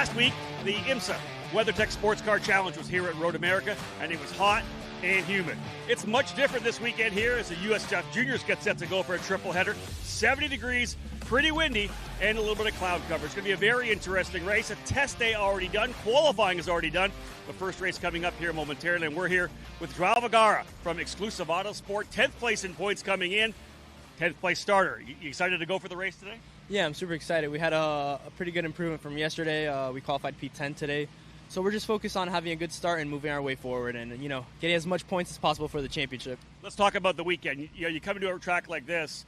Last week, the IMSA WeatherTech Sports Car Challenge was here at Road America, and it was hot and humid. It's much different this weekend here as the USF Juniors get set to go for a triple header. 70 degrees, pretty windy, and a little bit of cloud cover. It's going to be a very interesting race. A test day already done. Qualifying is already done. The first race coming up here momentarily, and we're here with Joao Vergara from Exclusive Autosport. 10th place in points coming in. 10th place starter. You excited to go for the race today? Yeah, I'm super excited. We had a pretty good improvement from yesterday. We qualified P10 today. So we're just focused on having a good start and moving our way forward and, getting as much points as possible for the championship. Let's talk about the weekend. You come into a track like this,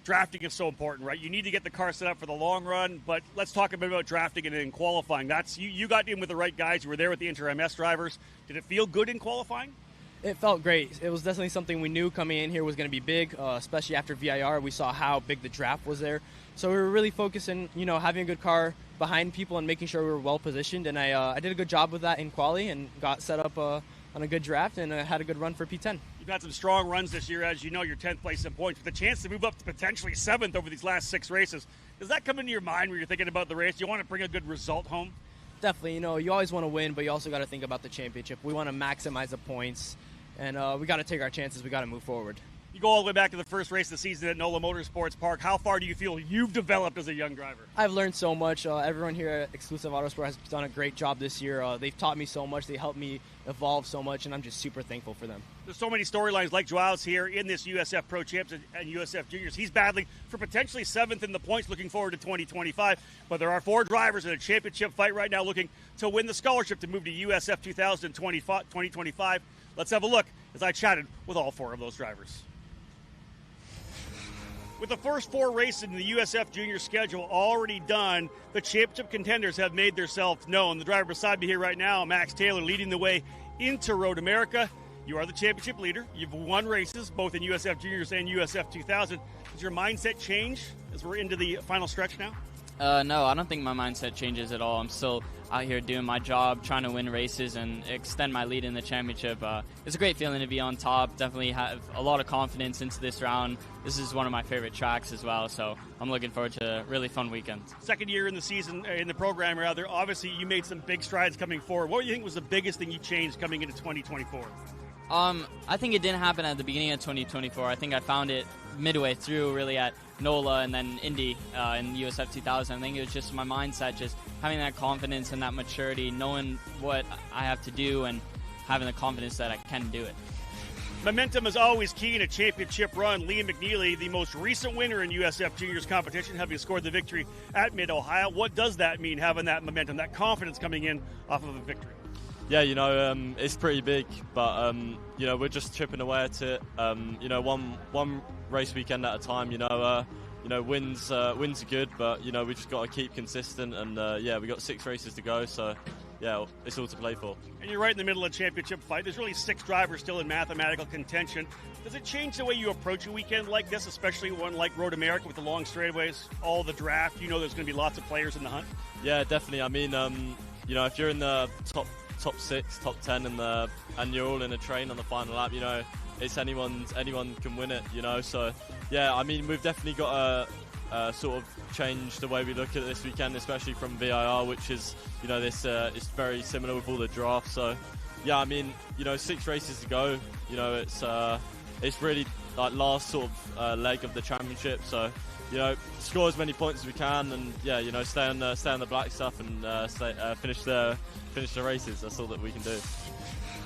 drafting is so important, right? You need to get the car set up for the long run, but let's talk a bit about drafting and in qualifying. You got in with the right guys. You were there with the Inter-MS drivers. Did it feel good in qualifying? It felt great. It was definitely something we knew coming in here was going to be big, especially after VIR. We saw how big the draft was there. So we were really focusing, having a good car behind people and making sure we were well positioned. And I did a good job with that in quali and got set up on a good draft and had a good run for P10. You've had some strong runs this year, as you know, you're 10th place in points. With the chance to move up to potentially 7th over these last 6 races, does that come into your mind when you're thinking about the race? Do you want to bring a good result home? Definitely. You always want to win, but you also got to think about the championship. We want to maximize the points, and we got to take our chances. We got to move forward. You go all the way back to the first race of the season at NOLA Motorsports Park. How far do you feel you've developed as a young driver? I've learned so much. Everyone here at Exclusive Autosport has done a great job this year. They've taught me so much. They helped me evolve so much, and I'm just super thankful for them. There's so many storylines like Joao's here in this USF Pro Champs and USF Juniors. He's battling for potentially 7th in the points, looking forward to 2025. But there are 4 drivers in a championship fight right now looking to win the scholarship to move to USF 2025. Let's have a look as I chatted with all 4 of those drivers. With the first 4 races in the USF Junior schedule already done, the championship contenders have made themselves known. The driver beside me here right now, Max Taylor, leading the way into Road America. You are the championship leader. You've won races, both in USF Juniors and USF 2000. Does your mindset change as we're into the final stretch now? No, I don't think my mindset changes at all. I'm still out here doing my job, trying to win races and extend my lead in the championship. It's a great feeling to be on top. Definitely have a lot of confidence into this round. This is one of my favorite tracks as well, so I'm looking forward to a really fun weekend. Second year in the season, in the program rather, obviously you made some big strides coming forward. What do you think was the biggest thing you changed coming into 2024? I think it didn't happen at the beginning of 2024. I think I found it midway through, really, at NOLA and then Indy in USF 2000. I think it was just my mindset, just having that confidence and that maturity, knowing what I have to do and having the confidence that I can do it. Momentum is always key in a championship run. Liam McNeely, the most recent winner in USF Juniors competition, having scored the victory at Mid-Ohio. What does that mean, having that momentum, that confidence coming in off of a victory? Yeah, it's pretty big, but, we're just chipping away at it. One race weekend at a time, wins are good, but, we just got to keep consistent. And, we got 6 races to go, so, yeah, it's all to play for. And you're right in the middle of a championship fight. There's really 6 drivers still in mathematical contention. Does it change the way you approach a weekend like this, especially one like Road America with the long straightaways, all the draft? There's going to be lots of players in the hunt? Yeah, definitely. I mean, if you're in the top 6, top 10 and you're all in a train on the final lap, it's anyone can win it, so yeah, I mean, we've definitely got to sort of change the way we look at it this weekend, especially from VIR, which is, this is very similar with all the drafts. So yeah, I mean, 6 races to go, it's really like last sort of leg of the championship, so score as many points as we can, and yeah, stay on the black stuff and finish the races. That's all that we can do.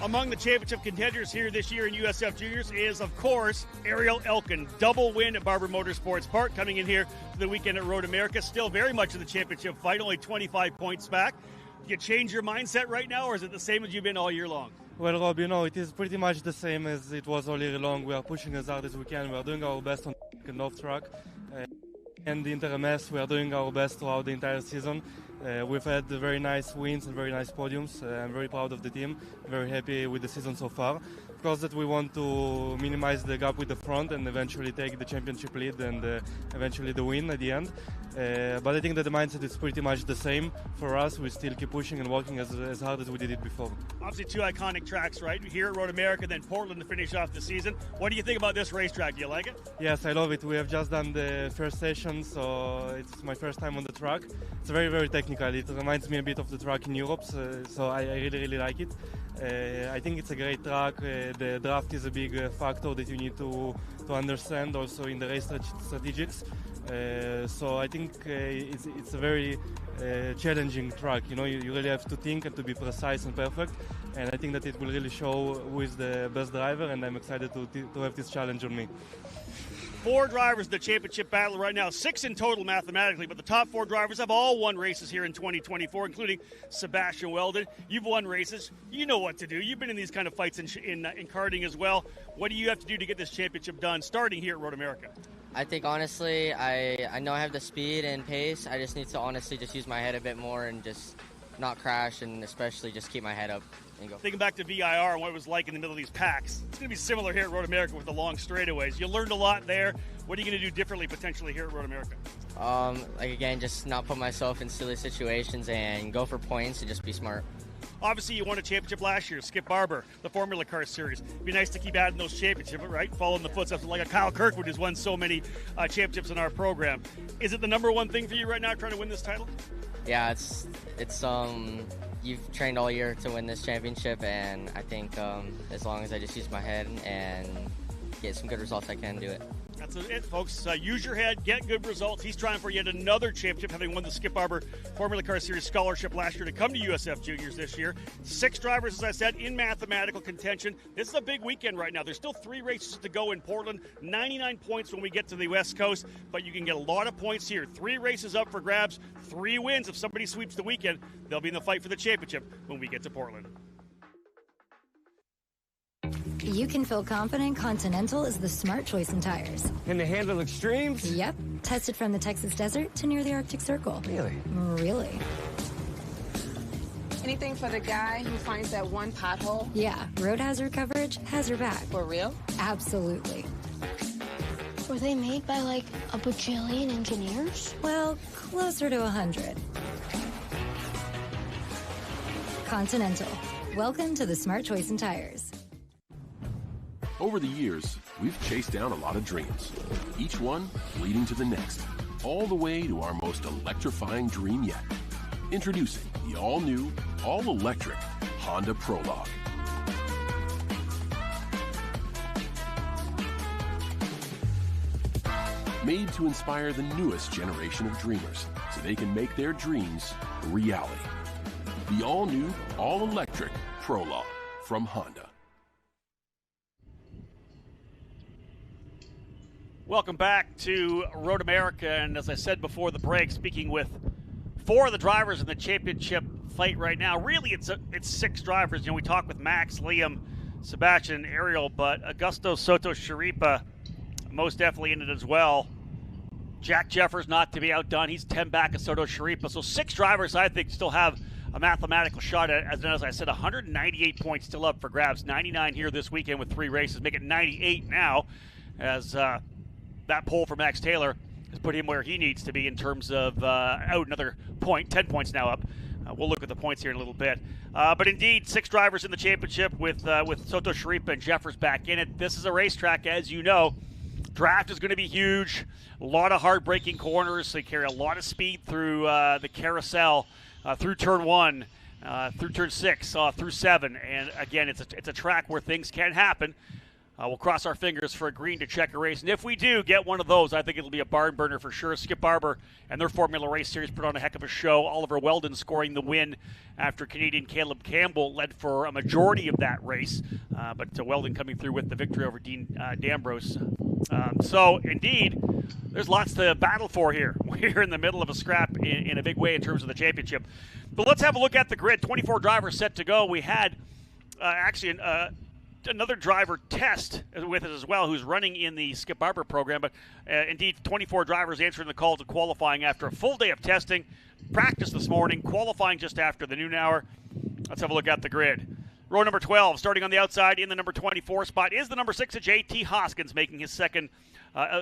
Among the championship contenders here this year in USF Juniors is, of course, Ariel Elkin. Double win at Barber Motorsports Park, coming in here for the weekend at Road America. Still very much in the championship fight, only 25 points back. Do you change your mindset right now, or is it the same as you've been all year long? Well, Rob, it is pretty much the same as it was all year long. We are pushing as hard as we can. We are doing our best on and off track. And the Inter-MS, we are doing our best throughout the entire season. We've had very nice wins and very nice podiums. I'm very proud of the team, very happy with the season so far. Of course, that we want to minimize the gap with the front and eventually take the championship lead and eventually the win at the end. But I think that the mindset is pretty much the same for us. We still keep pushing and working as hard as we did it before. Obviously, two iconic tracks, right? Here at Road America, then Portland to finish off the season. What do you think about this racetrack? Do you like it? Yes, I love it. We have just done the first session, so it's my first time on the track. It's very, very technical. It reminds me a bit of the track in Europe, so I really, really like it. I think it's a great track. The draft is a big factor that you need to understand also in the race strategics. So I think it's a very challenging track. You know, you really have to think and to be precise and perfect. And I think that it will really show who is the best driver, and I'm excited to have this challenge on me. 4 drivers in the championship battle right now, 6 in total mathematically, but the top 4 drivers have all won races here in 2024, including Sebastian Weldon. You've won races. You know what to do. You've been in these kind of fights in karting as well. What do you have to do to get this championship done, starting here at Road America? I think, honestly, I know I have the speed and pace. I just need to honestly just use my head a bit more and just not crash, and especially just keep my head up and go. Thinking back to VIR and what it was like in the middle of these packs, it's going to be similar here at Road America with the long straightaways. You learned a lot there. What are you going to do differently potentially here at Road America? Again, just not put myself in silly situations and go for points and just be smart. Obviously, you won a championship last year, Skip Barber, the Formula Car Series. It'd be nice to keep adding those championships, right? Following the footsteps of like a Kyle Kirkwood who's won so many championships in our program. Is it the number one thing for you right now, trying to win this title? Yeah, it's you've trained all year to win this championship, and I think as long as I just use my head and get some good results, I can do it. That's it, folks. Use your head, get good results. He's trying for yet another championship, having won the Skip Barber Formula Car Series Scholarship last year to come to USF Juniors this year. 6 drivers, as I said, in mathematical contention. This is a big weekend right now. There's still 3 races to go in Portland. 99 points when we get to the West Coast, but you can get a lot of points here. 3 races up for grabs, 3 wins. If somebody sweeps the weekend, they'll be in the fight for the championship when we get to Portland. You can feel confident Continental is the smart choice in tires. Can they handle extremes? Yep. Tested from the Texas desert to near the Arctic Circle. Really? Really. Anything for the guy who finds that one pothole? Yeah. Road hazard coverage has your back. For real? Absolutely. Were they made by like a bajillion engineers? Well, closer to 100. Continental. Welcome to the smart choice in tires. Over the years, we've chased down a lot of dreams, each one leading to the next, all the way to our most electrifying dream yet. Introducing the all-new, all-electric Honda Prologue. Made to inspire the newest generation of dreamers so they can make their dreams a reality. The all-new, all-electric Prologue from Honda. Welcome back to Road America, and as I said before the break, speaking with 4 of the drivers in the championship fight right now. Really, it's 6 drivers. You know, we talked with Max, Liam, Sebastian, and Ariel, but Augusto Soto Sharipa most definitely in it as well. Jack Jeffers not to be outdone. He's 10 back of Soto Sharipa. So 6 drivers, I think, still have a mathematical shot at, as I said, 198 points still up for grabs. 99 here this weekend with 3 races, make it 98 now, as that poll for Max Taylor has put him where he needs to be in terms of out another point. 10 points now up. We'll look at the points here in a little bit. But indeed, 6 drivers in the championship with Soto Sharipa and Jeffers back in it. This is a racetrack, as you know. Draft is going to be huge. A lot of hard-braking corners. They carry a lot of speed through the carousel, through turn 1, through turn 6, through 7. And again, it's a track where things can happen. We'll cross our fingers for a green to check a race. And if we do get one of those, I think it'll be a barn burner for sure. Skip Barber and their Formula Race Series put on a heck of a show. Oliver Weldon scoring the win after Canadian Caleb Campbell led for a majority of that race. But Weldon coming through with the victory over Dean D'Ambrose. So, indeed, there's lots to battle for here. We're in the middle of a scrap in a big way in terms of the championship. But let's have a look at the grid. 24 drivers set to go. We had another driver test with it as well, who's running in the Skip Barber program. But indeed, 24 drivers answering the call to qualifying after a full day of testing. Practice this morning, qualifying just after the noon hour. Let's have a look at the grid. Row number 12, starting on the outside in the number 24 spot, is the number 6 J.T. Hoskins, making his second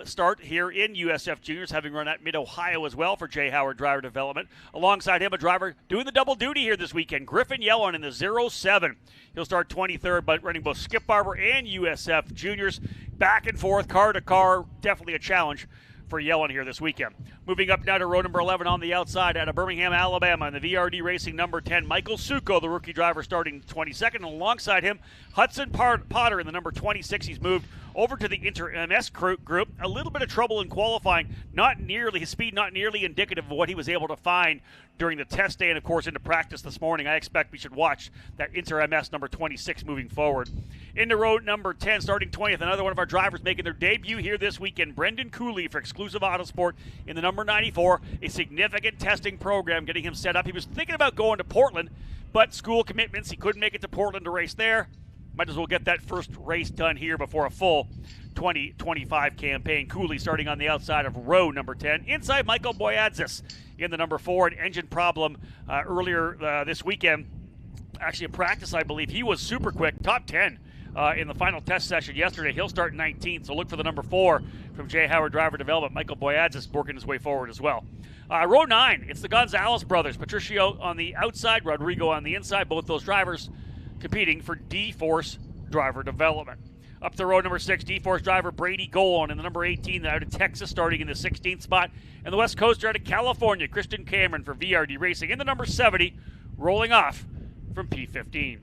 start here in USF Juniors, having run at Mid-Ohio as well for Jay Howard Driver Development. Alongside him, a driver doing the double duty here this weekend, Griffin Yellon in the 07. He'll start 23rd, but running both Skip Barber and USF Juniors. Back and forth, car to car, definitely a challenge for Yellon here this weekend. Moving up now to row number 11 on the outside out of Birmingham, Alabama, in the VRD Racing number 10, Michael Succo, the rookie driver, starting 22nd. And alongside him, Hudson Potter in the number 26. He's moved over to the Inter-MS group. A little bit of trouble in qualifying. His speed not nearly indicative of what he was able to find during the test day and, of course, into practice this morning. I expect we should watch that Inter-MS number 26 moving forward. Into row number 10, starting 20th, another one of our drivers making their debut here this weekend, Brendan Cooley for Exclusive Autosport in the number 94. A significant testing program getting him set up. He was thinking about going to Portland, but school commitments, he couldn't make it to Portland to race there. Might as well get that first race done here before a full 2025 campaign. Cooley starting on the outside of row number 10. Inside, Michael Boyadzis in the number 4. An engine problem earlier this weekend. Actually, in practice, I believe he was super quick. Top 10 in the final test session yesterday. He'll start 19th, so look for the number 4 from Jay Howard Driver Development. Michael Boyadzis working his way forward as well. Row 9, it's the Gonzalez brothers. Patricio on the outside, Rodrigo on the inside. Both those drivers competing for D-Force Driver Development. Up to row number 6, D-Force driver Brady Golan in the number 18 out of Texas, starting in the 16th spot. And the West Coaster out of California, Christian Cameron for VRD Racing in the number 70, rolling off from P15.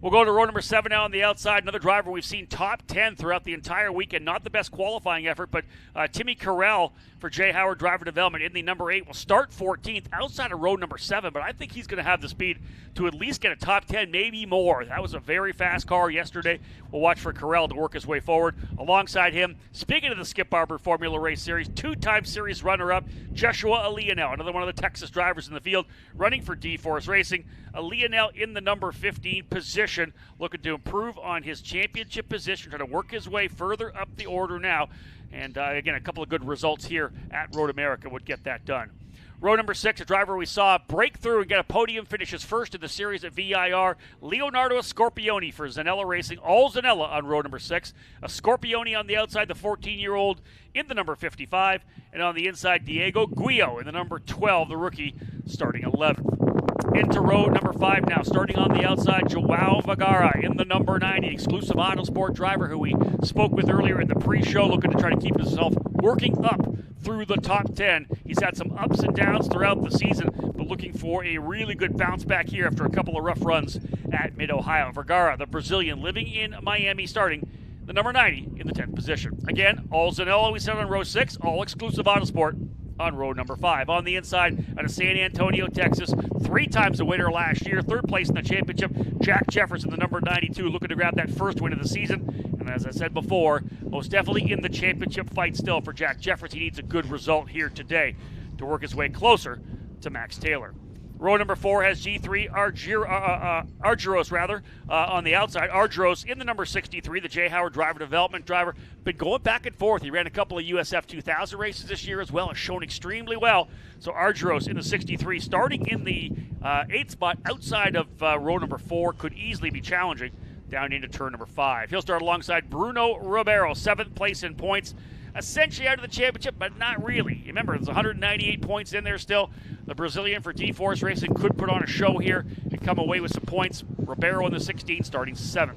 We'll go to row number 7 now on the outside. Another driver we've seen top 10 throughout the entire weekend. Not the best qualifying effort, but Timmy Carell for Jay Howard Driver Development in the number 8 will start 14th outside of row number 7, but I think he's going to have the speed to at least get a top 10, maybe more. That was a very fast car yesterday. We'll watch for Carell to work his way forward. Alongside him, speaking of the Skip Barber Formula Race Series, 2-time series runner-up, Joshua Leonel, another one of the Texas drivers in the field, running for D-Force Racing. Leonel in the number 15 position, looking to improve on his championship position, trying to work his way further up the order now. And again, a couple of good results here at Road America would get that done. Row number 6, a driver we saw break through and get a podium finish, his first in the series at VIR, Leonardo Scorpioni for Zanella Racing. All Zanella on row number 6. A Scorpioni on the outside, the 14-year-old in the number 55. And on the inside, Diego Guillo in the number 12, the rookie, starting 11th. Into row number 5 now, starting on the outside, Joao Vergara in the number 90, Exclusive Autosport driver who we spoke with earlier in the pre-show, looking to try to keep himself working up through the top 10. He's had some ups and downs throughout the season, but looking for a really good bounce back here after a couple of rough runs at Mid-Ohio. Vergara, the Brazilian, living in Miami, starting the number 90 in the 10th position. Again, all Zanella we said on row 6, all Exclusive Autosport on row number 5. On the inside, out of San Antonio, Texas, 3 times the winner last year, 3rd place in the championship, Jack Jefferson, the number 92, looking to grab that first win of the season. And as I said before, most definitely in the championship fight still for Jack Jefferson. He needs a good result here today to work his way closer to Max Taylor. Row number 4 has G3 Argyros on the outside. Argyros in the number 63, the Jay Howard Driver Development driver. Been going back and forth. He ran a couple of USF 2000 races this year as well, has shown extremely well. So Argyros in the 63, starting in the 8th spot outside of row number 4, could easily be challenging down into turn number 5. He'll start alongside Bruno Ribeiro, 7th place in points. Essentially out of the championship, but not really. Remember, there's 198 points in there still. The Brazilian for D-Force Racing could put on a show here and come away with some points. Ribeiro in the 16, starting 7th.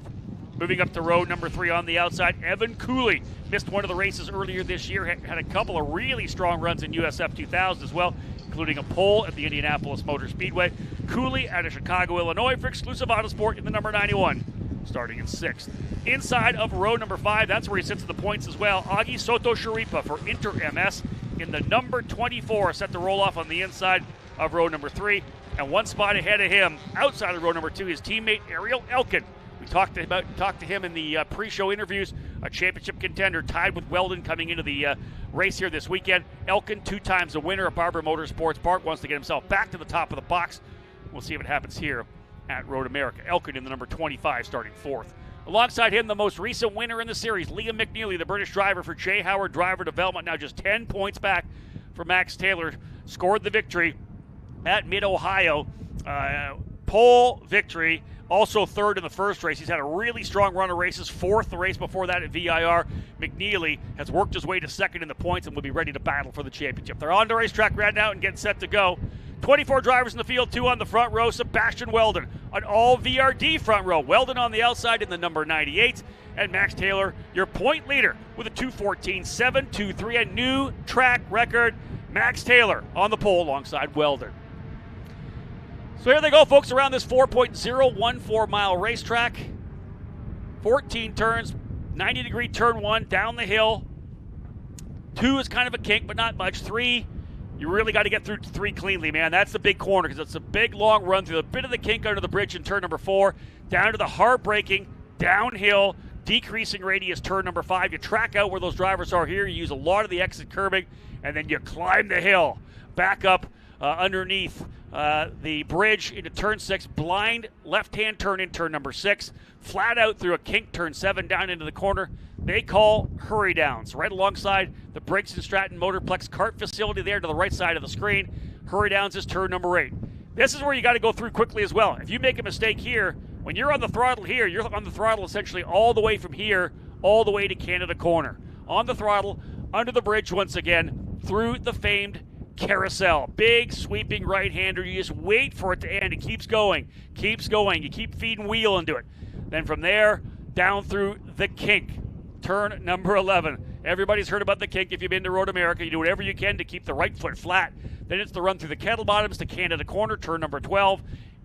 Moving up to row number 3 on the outside, Evan Cooley. Missed one of the races earlier this year. Had a couple of really strong runs in USF 2000 as well, including a pole at the Indianapolis Motor Speedway. Cooley out of Chicago, Illinois for Exclusive Autosport in the number 91, starting in 6th. Inside of row number 5, that's where he sits in the points as well. Augie Soto Sharipa for Inter-MS in the number 24, set to roll off on the inside of row number 3. And 1 spot ahead of him, outside of row number 2, his teammate Ariel Elkin. We talked to him in the pre-show interviews. A championship contender tied with Weldon coming into the race here this weekend. Elkin, 2 times a winner at Barber Motorsports Park, wants to get himself back to the top of the box. We'll see if it happens here at Road America. Elkin in the number 25, starting 4th. Alongside him, the most recent winner in the series, Liam McNeely, the British driver for Jay Howard Driver Development, now just 10 points back for Max Taylor, scored the victory at Mid-Ohio pole victory. Also third in the first race. He's had a really strong run of races. Fourth the race before that at VIR. McNeely has worked his way to second in the points and will be ready to battle for the championship. They're on the racetrack right now and getting set to go. 24 drivers in the field, 2 on the front row. Sebastian Weldon, an all VRD front row. Weldon on the outside in the number 98. And Max Taylor, your point leader, with a 2:14.723, a new track record. Max Taylor on the pole alongside Weldon. So here they go, folks, around this 4.014-mile racetrack. 14 turns, 90-degree turn 1, down the hill. 2 is kind of a kink, but not much. 3, you really got to get through 3 cleanly, man. That's the big corner because it's a big, long run through a bit of the kink under the bridge in turn number 4, down to the hard-braking, downhill, decreasing radius turn number 5. You track out where those drivers are here. You use a lot of the exit curbing, and then you climb the hill. Back up underneath the bridge into turn 6, blind left-hand turn in turn number 6, flat out through a kink turn 7 down into the corner. They call hurry downs right alongside the Briggs & Stratton Motorplex kart facility there to the right side of the screen. Hurry downs is turn number 8. This is where you got to go through quickly as well. If you make a mistake here, when you're on the throttle here, you're on the throttle essentially all the way from here all the way to Canada Corner. On the throttle, under the bridge once again, through the famed carousel. Big sweeping right-hander. You just wait for it to end. It keeps going, keeps going. You keep feeding wheel into it. Then from there, down through the kink. Turn number 11. Everybody's heard about the kink. If you've been to Road America, you do whatever you can to keep the right foot flat. Then it's the run through the kettle bottoms to Canada Corner, turn number 12.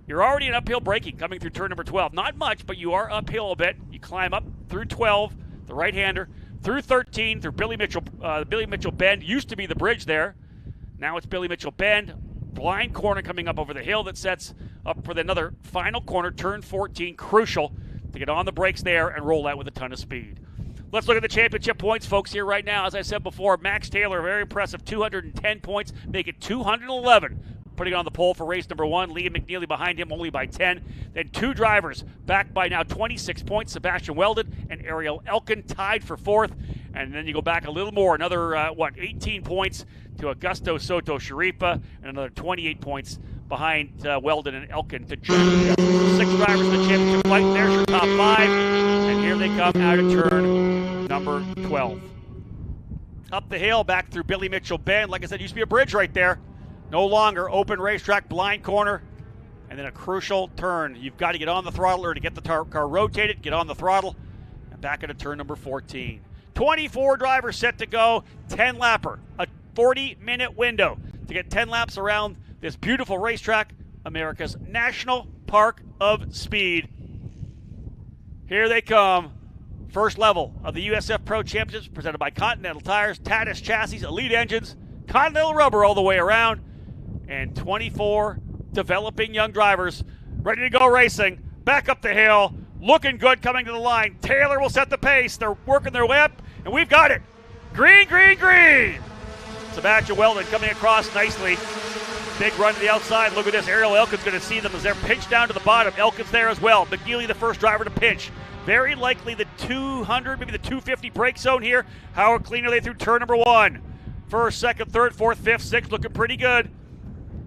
You're already in uphill braking coming through turn number 12. Not much, but you are uphill a bit. You climb up through 12, the right-hander, through 13, through Billy Mitchell Bend. Used to be the bridge there. Now it's Billy Mitchell Bend. Blind corner coming up over the hill that sets up for another final corner, turn 14. Crucial to get on the brakes there and roll out with a ton of speed. Let's look at the championship points, folks, here right now. As I said before, Max Taylor, very impressive, 210 points, make it 211. Putting on the pole for race number 1. Liam McNeely behind him only by 10. Then 2 drivers back by now 26 points. Sebastian Weldon and Ariel Elkin tied for 4th. And then you go back a little more, another, 18 points to Augusto Soto Sharifa, and another 28 points behind Weldon and Elkin to championship. 6 drivers in the championship fight. There's your top 5. And here they come out of turn number 12. Up the hill, back through Billy Mitchell Bend. Like I said, used to be a bridge right there. No longer. Open racetrack, blind corner, and then a crucial turn. You've got to get on the throttle or to get the car rotated, get on the throttle, and back into turn number 14. 24 drivers set to go, 10 lapper, a 40-minute window to get 10 laps around this beautiful racetrack, America's National Park of Speed. Here they come. First level of the USF Pro Championships presented by Continental Tires, Tatis Chassis, Elite Engines, Continental Rubber all the way around, and 24 developing young drivers ready to go racing. Back up the hill, looking good coming to the line. Taylor will set the pace. They're working their way up, and we've got it. Green, green, green. Sebastian Weldon coming across nicely. Big run to the outside. Look at this. Ariel Elkin's going to see them as they're pinched down to the bottom. Elkin's there as well. McNeely, the first driver to pinch. Very likely the 200, maybe the 250 brake zone here. How clean are they through turn number 1? First, second, third, fourth, fifth, sixth, looking pretty good.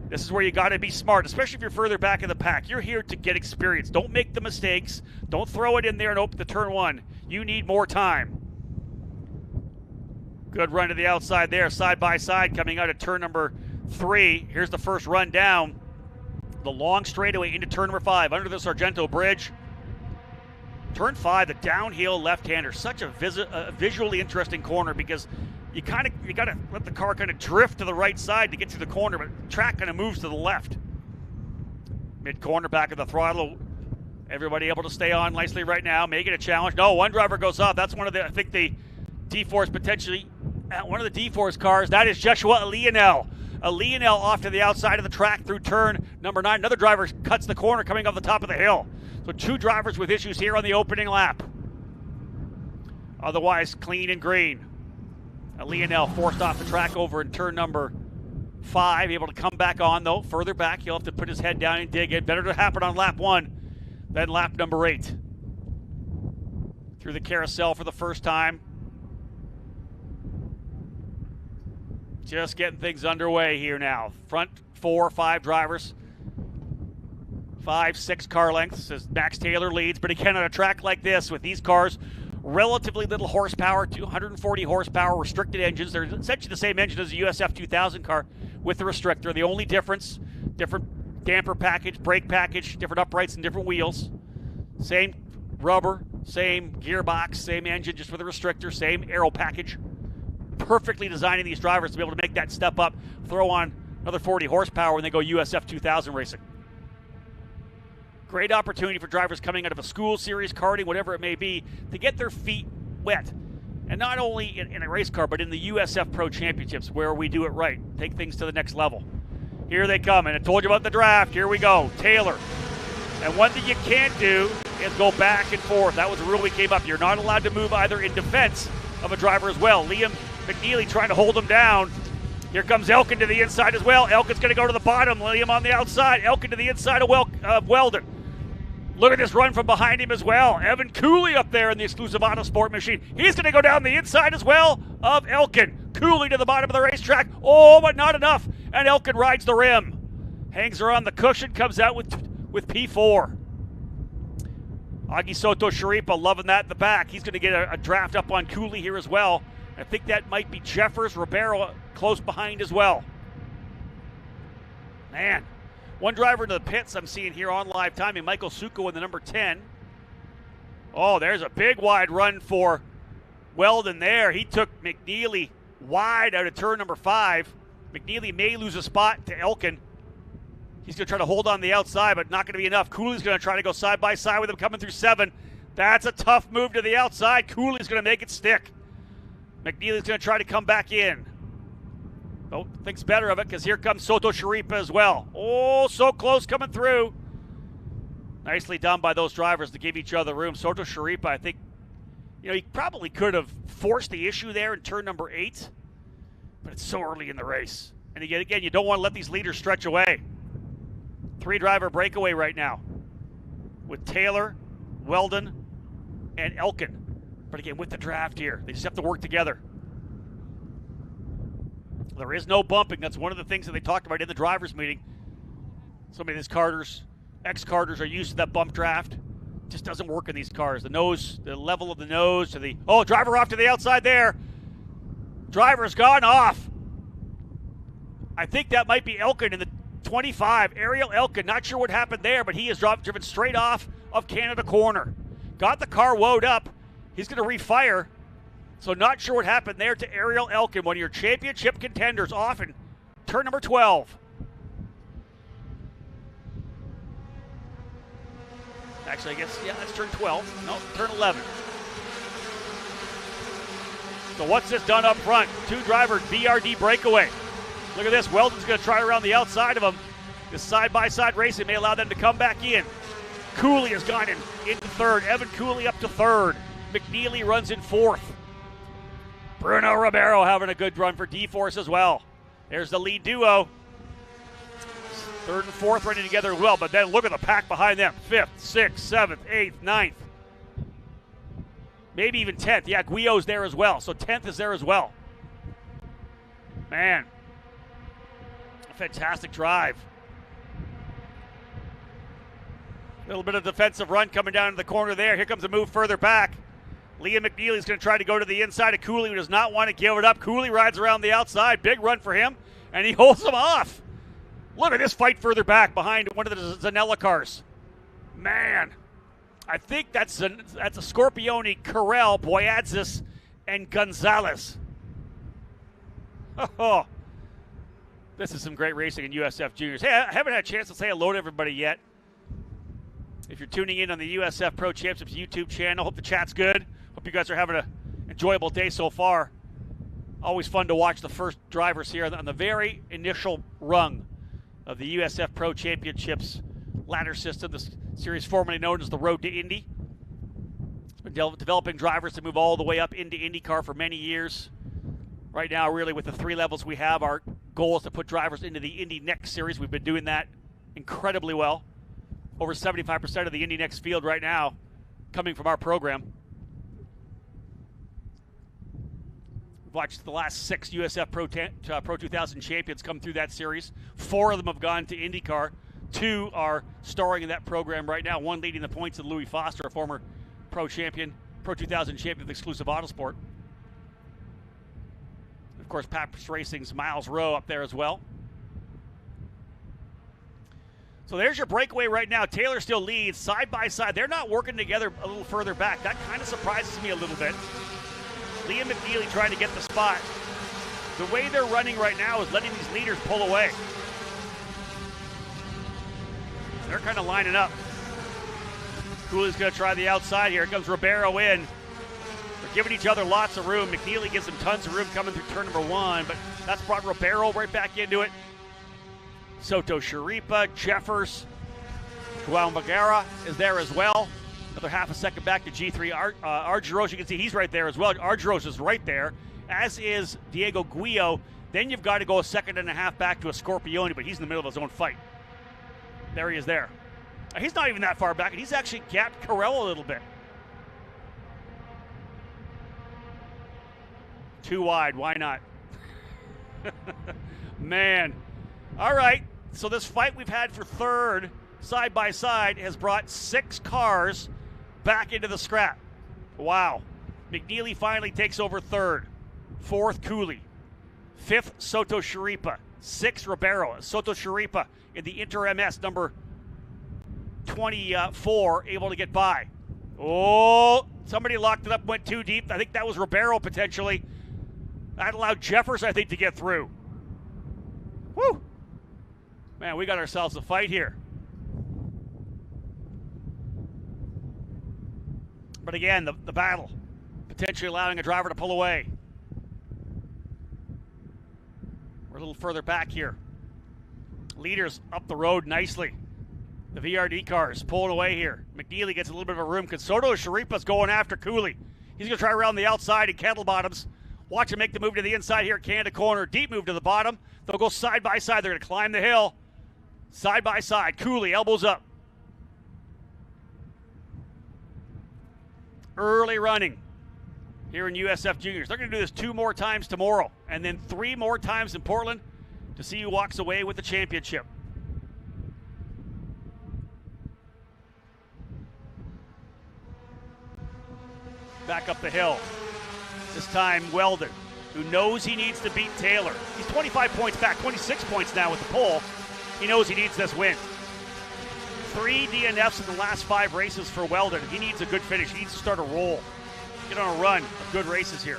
This is where you got to be smart, especially if you're further back in the pack. You're here to get experience. Don't make the mistakes. Don't throw it in there and open the turn 1. You need more time. Good run to the outside there, side by side, coming out of turn number 3. Here's the first run down. The long straightaway into turn number 5, under the Sargento Bridge. Turn 5, the downhill left-hander. Such a visually interesting corner because you got to let the car kind of drift to the right side to get to the corner, but the track kind of moves to the left. Mid-corner, back of the throttle. Everybody able to stay on nicely right now, make it a challenge. No, one driver goes off. That's one of the, I think the D-Force potentially, one of the D-Force cars. That is Joshua Leonel. Leonel off to the outside of the track through turn number 9. Another driver cuts the corner coming off the top of the hill. So 2 drivers with issues here on the opening lap. Otherwise, clean and green. Leonel forced off the track over in turn number 5. Able to come back on, though. Further back, he'll have to put his head down and dig in. Better to happen on lap 1 than lap number 8. Through the carousel for the first time. Just getting things underway here now. Front 4 or 5 drivers 5-6 car lengths as Max Taylor leads. But again, on a track like this, with these cars, relatively little horsepower, 240 horsepower, restricted engines. They're essentially the same engine as a USF 2000 car with the restrictor. The only difference, different damper package, brake package, different uprights and different wheels. Same rubber, same gearbox, same engine, just with a restrictor, same aero package. Perfectly designing these drivers to be able to make that step up, throw on another 40 horsepower when they go USF 2000 racing. Great opportunity for drivers coming out of a school series, karting, whatever it may be, to get their feet wet. And not only in a race car, but in the USF Pro Championships, where we do it right, take things to the next level. Here they come, and I told you about the draft. Here we go, Taylor. And one thing you can't do is go back and forth. That was a rule we came up. You're not allowed to move either in defense of a driver as well. Liam McNeely trying to hold him down. Here comes Elkin to the inside as well. Elkin's going to go to the bottom. Liam on the outside. Elkin to the inside of Weldon. Look at this run from behind him as well. Evan Cooley up there in the exclusive Autosport machine. He's going to go down the inside as well of Elkin. Cooley to the bottom of the racetrack. Oh, but not enough. And Elkin rides the rim. Hangs her on the cushion, comes out with P4. Augie Soto Sharipa loving that in the back. He's going to get a draft up on Cooley here as well. I think that might be Jeffers, Ribeiro close behind as well. Man. One driver into the pits I'm seeing here on live timing, Michael Suko in the number 10. Oh, there's a big wide run for Weldon there. He took McNeely wide out of turn number 5. McNeely may lose a spot to Elkin. He's going to try to hold on the outside, but not going to be enough. Cooley's going to try to go side by side with him coming through 7. That's a tough move to the outside. Cooley's going to make it stick. McNeely's going to try to come back in. Oh, thinks better of it because here comes Soto Sharipa as well. Oh, so close coming through. Nicely done by those drivers to give each other room. Soto Sharipa, I think, he probably could have forced the issue there in turn number 8, but it's so early in the race. And again, you don't want to let these leaders stretch away. 3-driver breakaway right now with Taylor, Weldon, and Elkin. But again, with the draft here, they just have to work together. There is no bumping. That's one of the things that they talked about in the drivers' meeting. Some of these ex-karters are used to that bump draft. It just doesn't work in these cars. The level of the nose to the... Oh, driver off to the outside there. Driver's gone off. I think that might be Elkin in the 25. Ariel Elkin. Not sure what happened there, but he is driven straight off of Canada corner. Got the car woed up. He's going to refire. So not sure what happened there to Ariel Elkin, one of your championship contenders, off in turn number 12. Actually, I guess, that's turn 12. No, turn 11. So what's this done up front? 2-driver BRD breakaway. Look at this. Weldon's going to try around the outside of him. This side-by-side racing may allow them to come back in. Cooley has gone into 3rd. Evan Cooley up to 3rd. McNeely runs in 4th. Bruno Ribeiro having a good run for D-Force as well. There's the lead duo. 3rd and 4th running together as well, but then look at the pack behind them. 5th, 6th, 7th, 8th, 9th. Maybe even 10th. Yeah, Guio's there as well, so 10th is there as well. Man, a fantastic drive. A little bit of defensive run coming down to the corner there. Here comes a move further back. Liam McNeely's going to try to go to the inside of Cooley, who does not want to give it up. Cooley rides around the outside. Big run for him, and he holds him off. Look at this fight further back behind one of the Zanella cars. Man, I think that's a Scorpione, Carell, Boyadzis, and Gonzalez. Oh, this is some great racing in USF Juniors. Hey, I haven't had a chance to say hello to everybody yet. If you're tuning in on the USF Pro Championships YouTube channel, hope the chat's good. Hope you guys are having an enjoyable day so far. Always fun to watch the first drivers here on the very initial rung of the USF Pro Championships ladder system, this series formerly known as the Road to Indy. It's been developing drivers to move all the way up into IndyCar for many years. Right now, really, with the 3 levels we have, our goal is to put drivers into the Indy Next series. We've been doing that incredibly well. Over 75% of the Indy Next field right now coming from our program. We've watched the last 6 USF Pro 2000 champions come through that series. 4 of them have gone to IndyCar. Two are starring in that program right now. One leading the points in Louis Foster, a former Pro 2000 champion of exclusive autosport. Of course, Pappas Racing's Miles Rowe up there as well. So there's your breakaway right now. Taylor still leads side by side. They're not working together a little further back. That kind of surprises me a little bit. Liam McNeely trying to get the spot. The way they're running right now is letting these leaders pull away. They're kind of lining up. Cooley's going to try the outside here. Here comes Ribeiro in. They're giving each other lots of room. McNeely gives them tons of room coming through turn number one, but that's brought Ribeiro right back into it. Soto Sharipa, Jeffers, Guadalmagara is there as well. Another half a second back to G3. Argyros, you can see he's right there as well. Argyros is right there, as is Diego Guillo. Then you've got to go a second and a half back to a Scorpione, but he's in the middle of his own fight. There he is there. He's not even that far back, and he's actually gapped Carell a little bit. Too wide, why not? Man. All right, so this fight we've had for third, side by side, has brought 6 cars back into the scrap. Wow. McNeely finally takes over third. Fourth, Cooley. Fifth, Soto Sharipa. Sixth, Ribeiro. Soto Sharipa in the Inter MS number 24, able to get by. Oh, somebody locked it up, went too deep. I think that was Ribeiro potentially. That allowed Jeffers, I think, to get through. Woo! Man, we got ourselves a fight here. But again, the battle, potentially allowing a driver to pull away. We're a little further back here. Leaders up the road nicely. The VRD cars pulling away here. McNeely gets a little bit of a room because Soto Sharipa's going after Cooley. He's going to try around the outside in Kettle Bottoms. Watch him make the move to the inside here. Canada corner, deep move to the bottom. They'll go side by side. They're going to climb the hill. Side by side. Cooley, elbows up. Early running here in USF Juniors. They're going to do this 2 more times tomorrow and then 3 more times in Portland to see who walks away with the championship. Back up the hill. This time Weldon, who knows he needs to beat Taylor. He's 25 points back, 26 points now with the pole. He knows he needs this win. 3 DNFs in the last 5 races for Weldon. He needs a good finish. He needs to start a roll. Get on a run of good races here.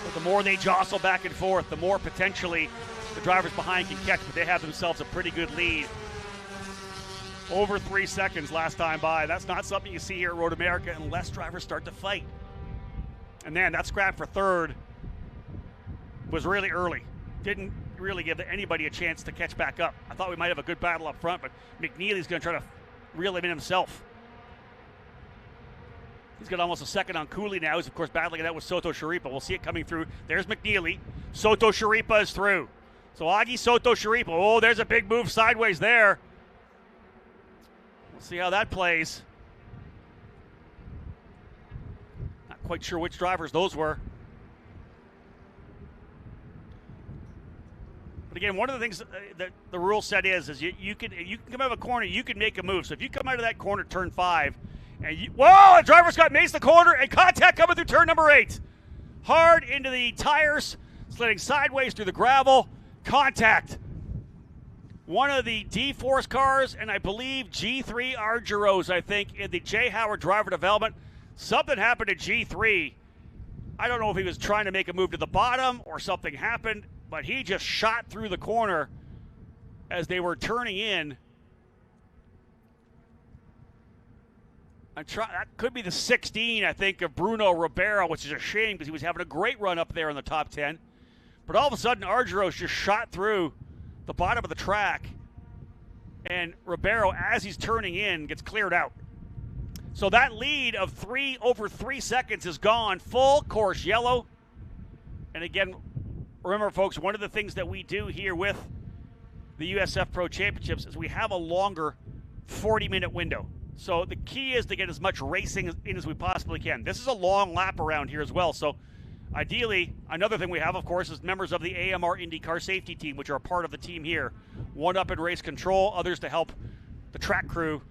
But the more they jostle back and forth, the more potentially the drivers behind can catch, but they have themselves a pretty good lead. Over 3 seconds last time by. That's not something you see here at Road America unless drivers start to fight. And man, that scrap for third was really early. Didn't really give anybody a chance to catch back up. I thought we might have a good battle up front, but McNeely's going to try to reel him in himself. He's got almost a second on Cooley now. He's, of course, battling it out with Soto Sharipa. We'll see it coming through. There's McNeely. Soto Sharipa is through. So Augie, Soto Sharipa. Oh, there's a big move sideways there. We'll see how that plays. Not quite sure which drivers those were. But again, one of the things that the rule set is you can come out of a corner, you can make a move. So if you come out of that corner, turn 5, and whoa, the driver's got maced the corner and contact coming through turn number 8. Hard into the tires, sliding sideways through the gravel. Contact. One of the D-Force cars, and I believe G3 Argyros, I think, in the Jay Howard driver development. Something happened to G3. I don't know if he was trying to make a move to the bottom or something happened, but he just shot through the corner as they were turning in. That could be the 16, I think, of Bruno Ribeiro, which is a shame because he was having a great run up there in the top 10. But all of a sudden, Argyros just shot through the bottom of the track, and Ribeiro, as he's turning in, gets cleared out. So that lead of over 3 seconds is gone. Full course yellow. And again, remember, folks, one of the things that we do here with the USF Pro Championships is we have a longer 40-minute window. So the key is to get as much racing in as we possibly can. This is a long lap around here as well. So Ideally, another thing we have, of course, is members of the AMR IndyCar safety team, which are a part of the team here. One up in race control, others to help the track crew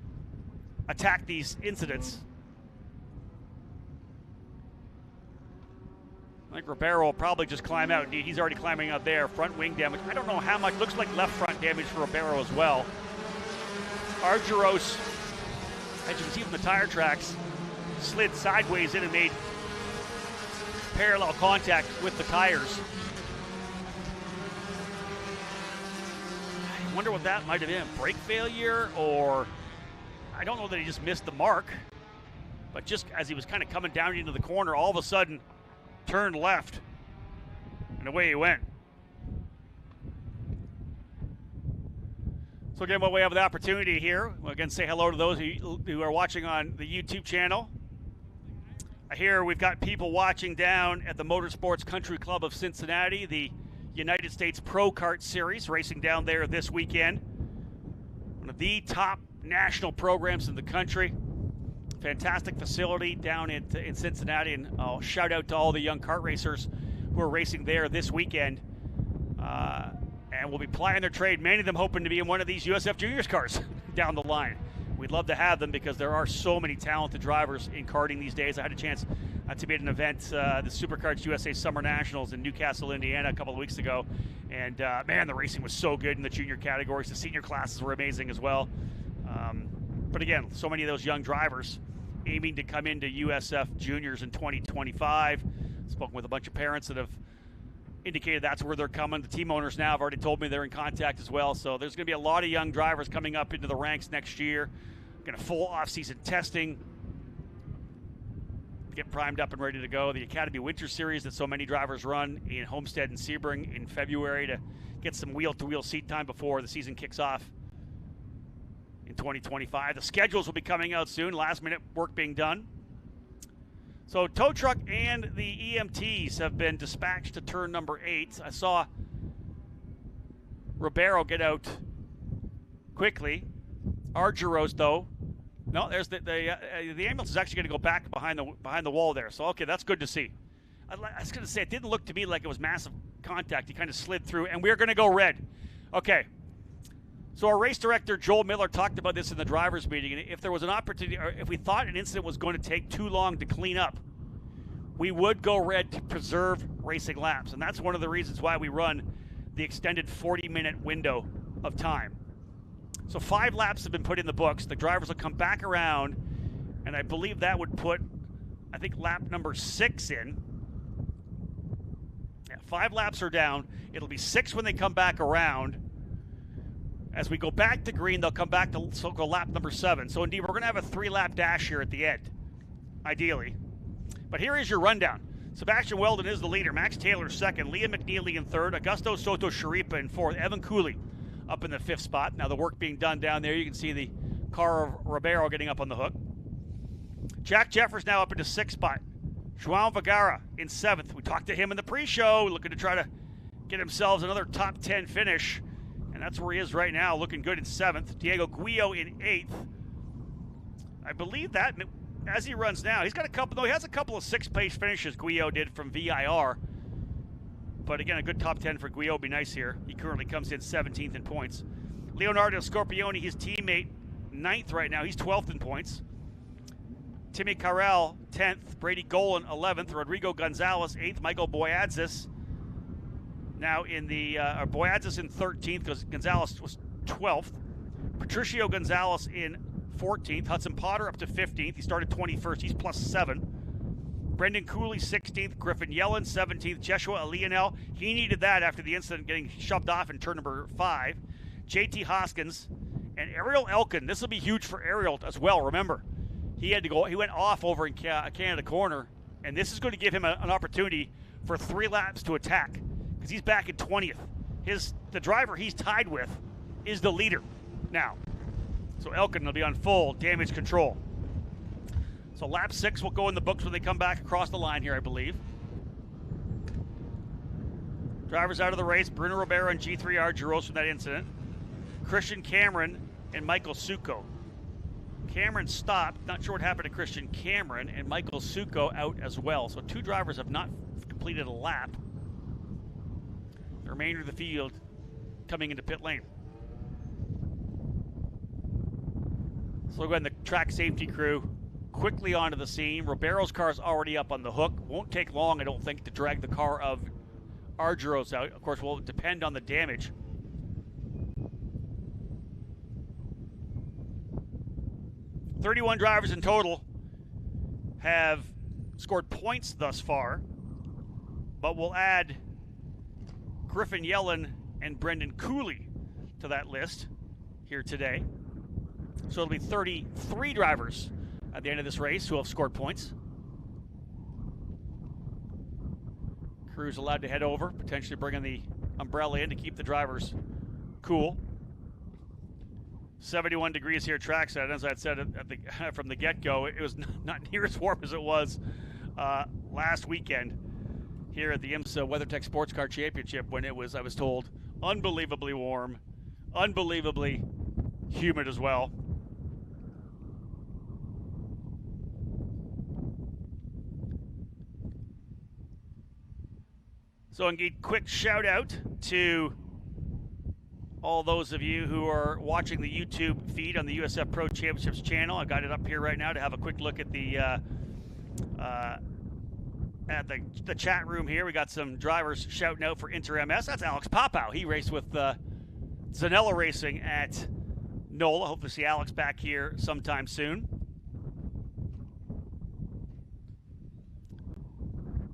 attack these incidents. I think Ribeiro will probably just climb out. Indeed, he's already climbing out there. Front wing damage. I don't know how much. Looks like left front damage for Ribeiro as well. Argyros, as you can see from the tire tracks, slid sideways in and made parallel contact with the tires. I wonder what that might have been. Brake failure, or I don't know that he just missed the mark, but just as he was kind of coming down into the corner, all of a sudden turned left, and away he went. So again, while we have the opportunity here, we'll again say hello to those who are watching on the YouTube channel. Here we've got people watching down at the Motorsports Country Club of Cincinnati, the United States Pro Kart Series, racing down there this weekend. One of the top national programs in the country. Fantastic facility down in Cincinnati, and I'll shout out to all the young kart racers who are racing there this weekend and will be plying their trade, many of them hoping to be in one of these USF Juniors cars down the line. We'd love to have them because there are so many talented drivers in karting these days. I had a chance to be at an event, the Superkarts USA Summer Nationals in Newcastle, Indiana a couple of weeks ago, and man, the racing was so good in the junior categories. The senior classes were amazing as well. But again, so many of those young drivers aiming to come into USF Juniors in 2025. Spoken with a bunch of parents that have indicated that's where they're coming. The team owners now have already told me they're in contact as well. So there's going to be a lot of young drivers coming up into the ranks next year. Going to full off-season testing, get primed up and ready to go. The Academy Winter Series that so many drivers run in Homestead and Sebring in February to get some wheel-to-wheel seat time before the season kicks off in 2025. The schedules will be coming out soon. Last-minute work being done. So tow truck and the EMTs have been dispatched to turn number 8. I saw Ribeiro get out quickly. Argyros, though, no, there's the ambulance is actually going to go back behind the wall there. So okay, that's good to see. I was going to say it didn't look to me like it was massive contact. He kind of slid through, and we're going to go red. Okay. So our race director, Joel Miller, talked about this in the drivers' meeting, and if there was an opportunity, or if we thought an incident was going to take too long to clean up, we would go red to preserve racing laps. And that's one of the reasons why we run the extended 40-minute window of time. So 5 laps have been put in the books. The drivers will come back around, and I believe that would put, I think, lap number 6 in. Yeah, 5 laps are down. It'll be 6 when they come back around. As we go back to green, they'll come back to so-called lap number 7. So indeed, we're going to have a 3-lap dash here at the end, ideally. But here is your rundown. Sebastian Weldon is the leader. Max Taylor second. Liam McNeely in third. Augusto Soto Sharipa in fourth. Evan Cooley up in the 5th spot. Now the work being done down there. You can see the car of Ribeiro getting up on the hook. Jack Jeffers now up into 6th spot. João Vergara in 7th. We talked to him in the pre-show, looking to try to get himself another top 10 finish. And that's where he is right now, looking good in 7th. Diego Guillo in 8th. I believe that as he runs now, he's got a couple, though he has a couple of 6th-place finishes Guillo did from VIR. But again, a good top 10 for Guillo would be nice here. He currently comes in 17th in points. Leonardo Scorpioni, his teammate, 9th right now. He's 12th in points. Timmy Carrell, 10th. Brady Golan, 11th. Rodrigo Gonzalez, 8th. Michael Boyadzis now in the Boyadzis in 13th because Gonzalez was 12th. Patricio Gonzalez in 14th. Hudson Potter up to 15th. He started 21st. He's plus 7. Brendan Cooley 16th. Griffin Yellen 17th. Jeshua Leonel. He needed that after the incident getting shoved off in turn number 5. JT Hoskins and Ariel Elkin. This will be huge for Ariel as well. Remember, he had to go. He went off over in Canada Corner, and this is going to give him an opportunity for 3 laps to attack because he's back in 20th. The driver he's tied with is the leader now. So Elkin will be on full damage control. So lap 6 will go in the books when they come back across the line here, I believe. Drivers out of the race, Bruno Ribeiro and G3 Argyros from that incident. Christian Cameron and Michael Succo. Cameron stopped. Not sure what happened to Christian Cameron, and Michael Succo out as well. So 2 drivers have not completed a lap. The remainder of the field coming into pit lane. So we'll go ahead and the track safety crew quickly onto the scene. Ribeiro's car is already up on the hook. Won't take long, I don't think, to drag the car of Argyros out. Of course, will depend on the damage. "31 drivers in total have scored points thus far, but we'll add Griffin Yellen and Brendan Cooley to that list here today. So it'll be 33 drivers at the end of this race who have scored points. Crew's allowed to head over, potentially bringing the umbrella in to keep the drivers cool. 71 degrees here trackside. As I said from the get-go, it was not near as warm as it was last weekend here at the IMSA WeatherTech Sports Car Championship, when it was, I was told, unbelievably warm, unbelievably humid as well. So indeed, quick shout out to all those of you who are watching the YouTube feed on the USF Pro Championships channel. I got it up here right now to have a quick look at the chat room here. We got some drivers shouting out for Inter-MS. That's Alex Papau. He raced with Zanella Racing at NOLA. Hope to see Alex back here sometime soon.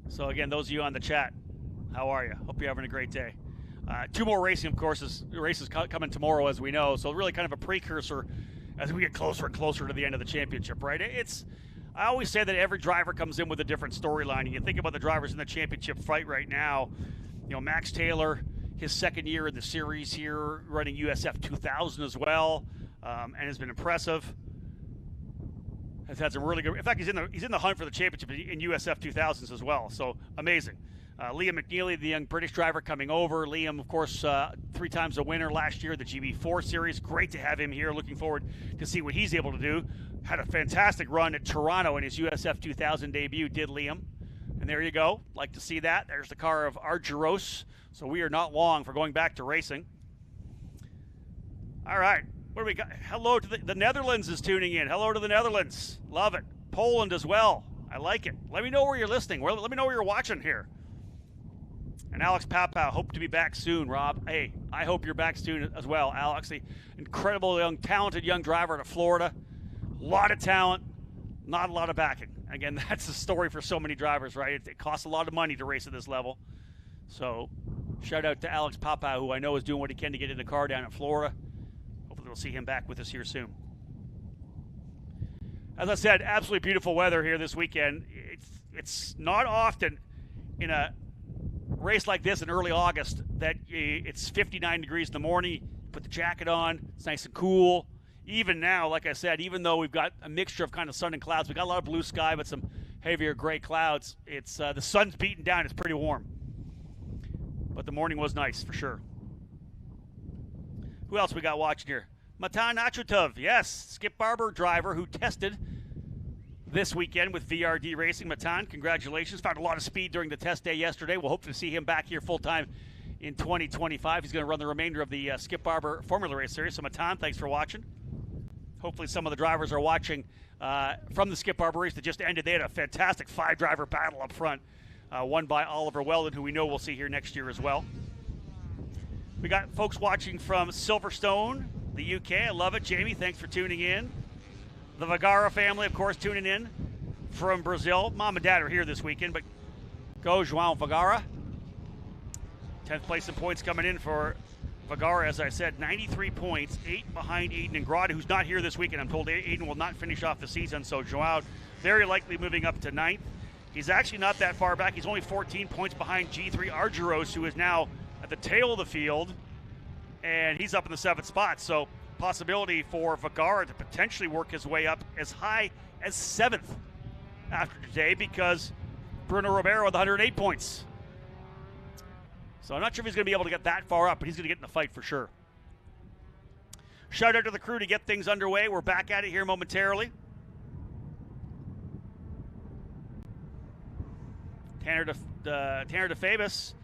So again, those of you on the chat, how are you? Hope you're having a great day. Two more racing, of course, races coming tomorrow, as we know. So really kind of a precursor as we get closer and closer to the end of the championship, right? I always say that every driver comes in with a different storyline. And you think about the drivers in the championship fight right now. You know, Max Taylor, his second year in the series here, running USF 2000 as well, and has been impressive. Has had some really good. In fact, he's in the hunt for the championship in USF 2000s as well. So amazing. Liam McNeely, the young British driver, coming over. Liam, of course, 3 times a winner last year, the GB4 Series. Great to have him here. Looking forward to see what he's able to do. Had a fantastic run at Toronto in his USF 2000 debut, did Liam. And there you go. Like to see that. There's the car of Argyros. So we are not long for going back to racing. All right. What do we got? Hello to the Netherlands is tuning in. Hello to the Netherlands. Love it. Poland as well. I like it. Let me know where you're listening. Let me know where you're watching here. And Alex Papau, hope to be back soon, Rob. Hey, I hope you're back soon as well, Alex. The incredible, talented young driver out of Florida. A lot of talent, not a lot of backing. Again, that's the story for so many drivers, right? It costs a lot of money to race at this level. So, shout out to Alex Papau, who I know is doing what he can to get in the car down in Florida. Hopefully we'll see him back with us here soon. As I said, absolutely beautiful weather here this weekend. It's not often in a race like this in early August that it's 59 degrees in the morning, put the jacket on, it's nice and cool. Even now, like I said, even though we've got a mixture of kind of sun and clouds, we got a lot of blue sky but some heavier gray clouds. It's the sun's beating down, it's pretty warm. But the morning was nice for sure. Who else we got watching here? Matan Achutov, yes, Skip Barber driver who tested this weekend with VRD Racing. Matan, congratulations. Found a lot of speed during the test day yesterday. We'll hope to see him back here full-time in 2025. He's going to run the remainder of the Skip Barber Formula Race Series. So, Matan, thanks for watching. Hopefully some of the drivers are watching from the Skip Barber race that just ended. They had a fantastic 5-driver battle up front, won by Oliver Weldon, who we know we'll see here next year as well. We got folks watching from Silverstone, the UK. I love it. Jamie, thanks for tuning in. The Vergara family, of course, tuning in from Brazil. Mom and Dad are here this weekend, but go João Vergara. 10th place in points coming in for Vergara, as I said, 93 points, 8 behind Aiden Ingrata, who's not here this weekend. I'm told Aiden will not finish off the season, so João very likely moving up to 9th. He's actually not that far back. He's only 14 points behind G3 Argyros, who is now at the tail of the field, and he's up in the 7th spot. So possibility for Vergara to potentially work his way up as high as 7th after today, because Bruno Ribeiro with 108 points. So I'm not sure if he's going to be able to get that far up, but he's going to get in the fight for sure. Shout out to the crew to get things underway. We're back at it here momentarily. Tanner DeFabus,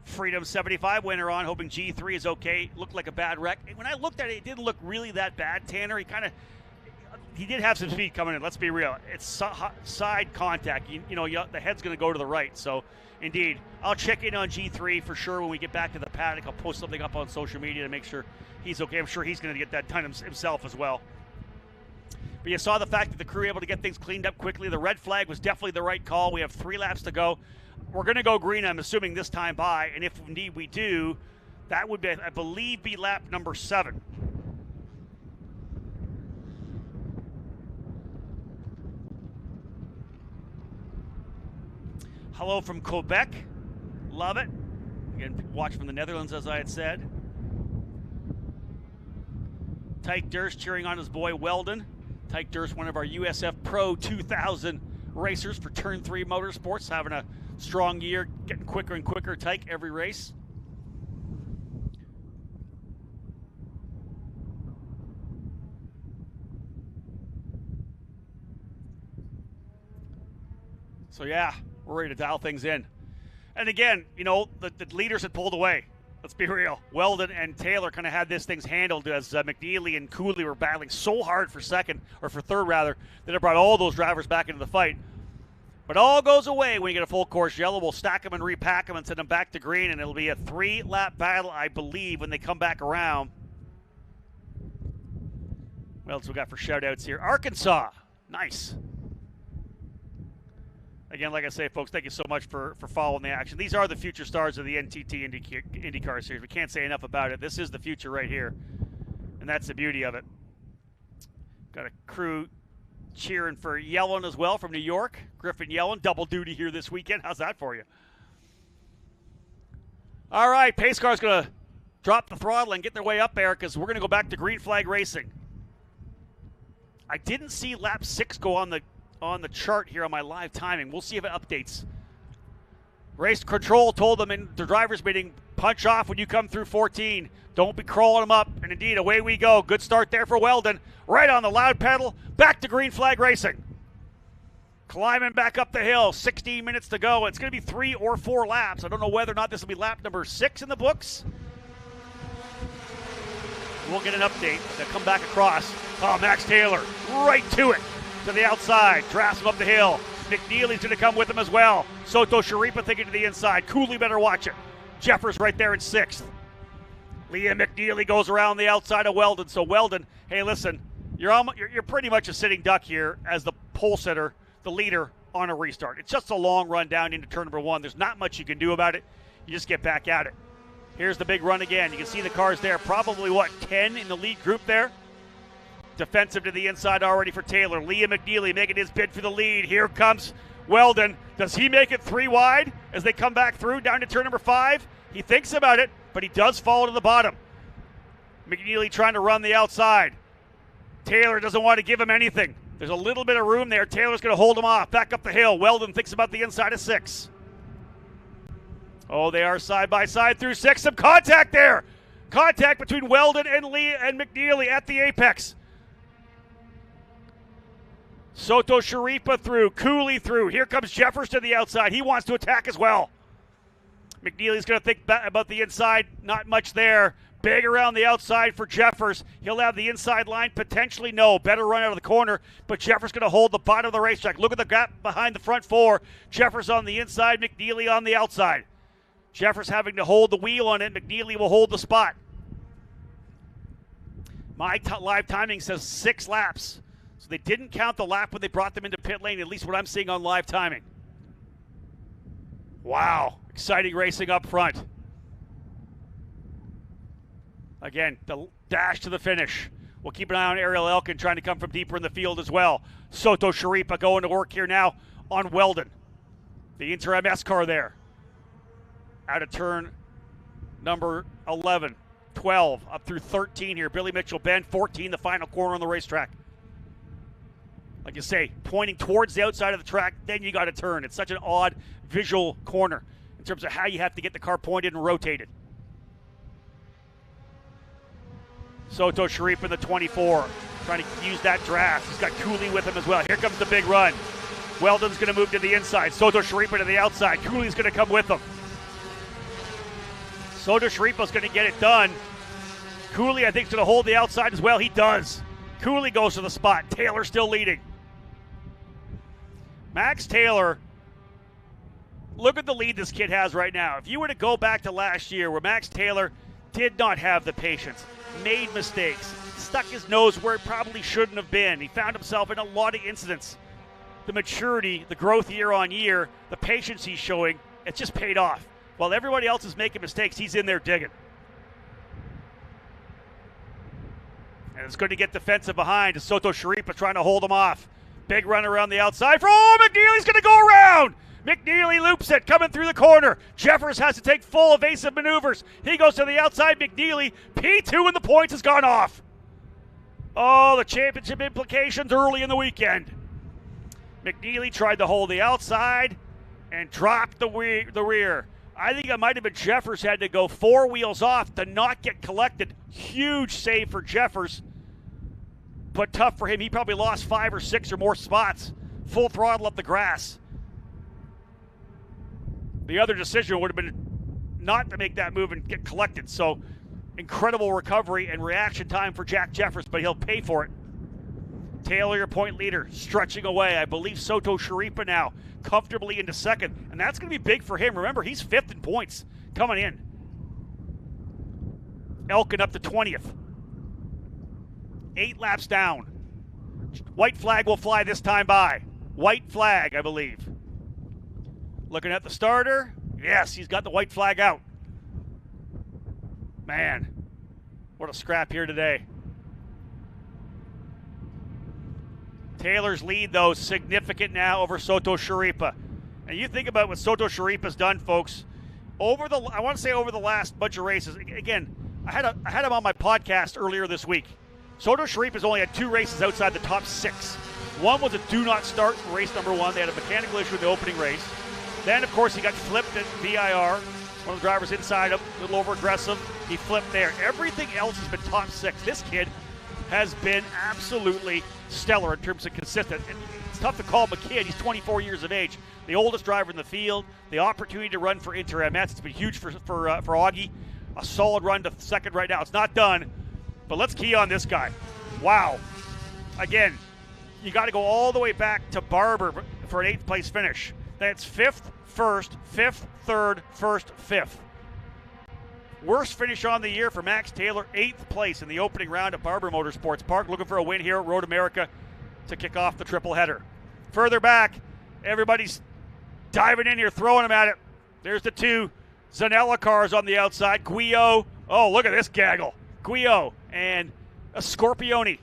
Freedom 75 winner on, hoping G3 is okay. Looked like a bad wreck. When I looked at it, it didn't look really that bad, Tanner. He did have some speed coming in, let's be real. It's side contact. The head's going to go to the right. So, indeed, I'll check in on G3 for sure when we get back to the paddock. I'll post something up on social media to make sure he's okay. I'm sure he's going to get that done himself as well. But you saw the fact that the crew were able to get things cleaned up quickly. The red flag was definitely the right call. We have 3 laps to go. We're going to go green, I'm assuming, this time by. And if indeed we do, that would, I believe, be lap number 7. Hello from Quebec. Love it. Again, watch from the Netherlands, as I had said. Tyke Durst cheering on his boy Weldon. Tyke Durst, one of our USF Pro 2000 racers for Turn 3 Motorsports, having a strong year, getting quicker and quicker, Tyke, every race. So yeah, we're ready to dial things in. And again, the leaders had pulled away. Let's be real. Weldon and Taylor kind of had this things handled as McNeely and Cooley were battling so hard for third rather, that it brought all those drivers back into the fight. But all goes away when you get a full course yellow. We'll stack them and repack them and send them back to green, and it'll be a 3-lap battle, I believe, when they come back around. What else we got for shout-outs here? Arkansas. Nice. Again, like I say, folks, thank you so much for following the action. These are the future stars of the NTT IndyCar Series. We can't say enough about it. This is the future right here, and that's the beauty of it. Got a crew cheering for Yellen as well from New York. Griffin Yellen, double duty here this weekend. How's that for you? All right, pace car's going to drop the throttle and get their way up there because we're going to go back to green flag racing. I didn't see lap 6 go on the chart here on my live timing. We'll see if it updates. Race control told them in the driver's meeting, punch off when you come through 14. Don't be crawling them up. And indeed, away we go. Good start there for Weldon. Right on the loud pedal. Back to green flag racing. Climbing back up the hill. 16 minutes to go. It's going to be 3 or 4 laps. I don't know whether or not this will be lap number 6 in the books. We'll get an update. They'll come back across. Oh, Max Taylor right to it. To the outside, drafts him up the hill. McNeely's going to come with him as well. Soto Sharipa thinking to the inside. Cooley better watch it. Jeffers right there in 6th. Liam McNeely goes around the outside of Weldon. So Weldon, hey, listen, you're pretty much a sitting duck here as the pole sitter, the leader on a restart. It's just a long run down into turn number 1. There's not much you can do about it. You just get back at it. Here's the big run again. You can see the cars there. Probably, 10 in the lead group there. Defensive to the inside already for Taylor. Liam McNeely making his bid for the lead. Here comes Weldon. Does he make it 3 wide as they come back through down to turn number 5? He thinks about it, but he does fall to the bottom. McNeely trying to run the outside. Taylor doesn't want to give him anything. There's a little bit of room there. Taylor's going to hold him off. Back up the hill. Weldon thinks about the inside of 6. Oh, they are side by side through 6. Some contact there. Contact between Weldon and McNeely at the apex. Soto Sharipa through, Cooley through. Here comes Jeffers to the outside. He wants to attack as well. McNeely's going to think about the inside. Not much there. Big around the outside for Jeffers. He'll have the inside line. Potentially no. Better run out of the corner. But Jeffers going to hold the bottom of the racetrack. Look at the gap behind the front 4. Jeffers on the inside. McNeely on the outside. Jeffers having to hold the wheel on it. McNeely will hold the spot. My live timing says 6 laps. So they didn't count the lap when they brought them into pit lane, at least what I'm seeing on live timing. Wow, exciting racing up front. Again, the dash to the finish. We'll keep an eye on Ariel Elkin trying to come from deeper in the field as well. Soto Sharipa going to work here now on Weldon. The Inter MS car there. Out of turn number 11, 12, up through 13 here. Billy Mitchell bend, 14, the final corner on the racetrack. Like you say, pointing towards the outside of the track, then you got to turn. It's such an odd visual corner in terms of how you have to get the car pointed and rotated. Soto Sharipa in the 24, trying to use that draft. He's got Cooley with him as well. Here comes the big run. Weldon's going to move to the inside. Soto Sharipa to the outside. Cooley's going to come with him. Soto Sharipa's going to get it done. Cooley, I think, is going to hold the outside as well. He does. Cooley goes to the spot. Taylor still leading. Max Taylor, look at the lead this kid has right now. If you were to go back to last year where Max Taylor did not have the patience, made mistakes, stuck his nose where it probably shouldn't have been. He found himself in a lot of incidents. The maturity, the growth year on year, the patience he's showing, it's just paid off. While everybody else is making mistakes, he's in there digging. And it's going to get defensive behind as Soto Sharipa trying to hold him off. Big run around the outside. McNeely's going to go around. McNeely loops it, coming through the corner. Jeffers has to take full evasive maneuvers. He goes to the outside. McNeely, P2 and the points has gone off. Oh, the championship implications early in the weekend. McNeely tried to hold the outside and dropped the rear. I think it might have been Jeffers had to go 4 wheels off to not get collected. Huge save for Jeffers, but tough for him. He probably lost 5 or 6 or more spots. Full throttle up the grass. The other decision would have been not to make that move and get collected. So incredible recovery and reaction time for Jack Jeffers, but he'll pay for it. Taylor, your point leader, stretching away. I believe Soto Sharipa now comfortably into second, and that's going to be big for him. Remember, he's 5th in points coming in. Elkin up to 20th. 8 laps down. White flag will fly this time by. White flag, I believe. Looking at the starter. Yes, he's got the white flag out. Man, what a scrap here today. Taylor's lead, though, significant now over Soto Sharipa. And you think about what Soto Sharipa's done, folks. I want to say over the last bunch of races. Again, I had him on my podcast earlier this week. Soto Sharipa's only had 2 races outside the top 6. One was a do not start in race number 1. They had a mechanical issue in the opening race. Then, of course, he got flipped at VIR. One of the drivers inside him, a little over aggressive. He flipped there. Everything else has been top 6. This kid has been absolutely stellar in terms of consistent. And it's tough to call him a kid. He's 24 years of age. The oldest driver in the field. The opportunity to run for Inter MS. It's been huge for Augie. A solid run to second right now. It's not done, but let's key on this guy. Wow. Again, you got to go all the way back to Barber for an 8th place finish. That's 5th, 1st, 5th, 3rd, 1st, 5th. Worst finish on the year for Max Taylor, 8th place in the opening round at Barber Motorsports Park. Looking for a win here at Road America to kick off the triple header. Further back, everybody's diving in here, throwing them at it. There's the 2 Zanella cars on the outside. Guillot. Oh, look at this gaggle. Guillot and a Scorpione.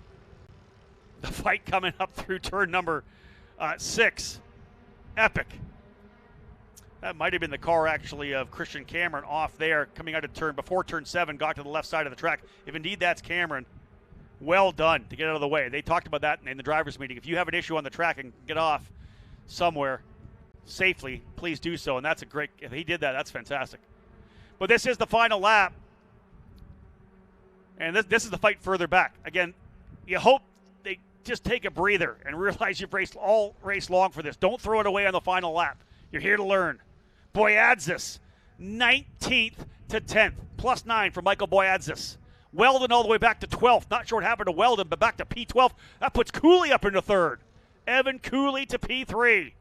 The fight coming up through turn number 6. Epic. That might have been the car, actually, of Christian Cameron off there, coming out of before turn 7, got to the left side of the track. If indeed that's Cameron, well done to get out of the way. They talked about that in the driver's meeting. If you have an issue on the track and get off somewhere safely, please do so. And that's if he did that, that's fantastic. But this is the final lap. And this is the fight further back. Again, you hope they just take a breather and realize you've raced all race long for this. Don't throw it away on the final lap. You're here to learn. Boyadzis, 19th to 10th, +9 for Michael Boyadzis. Weldon all the way back to 12th. Not sure what happened to Weldon, but back to P12. That puts Cooley up into 3rd. Evan Cooley to P3.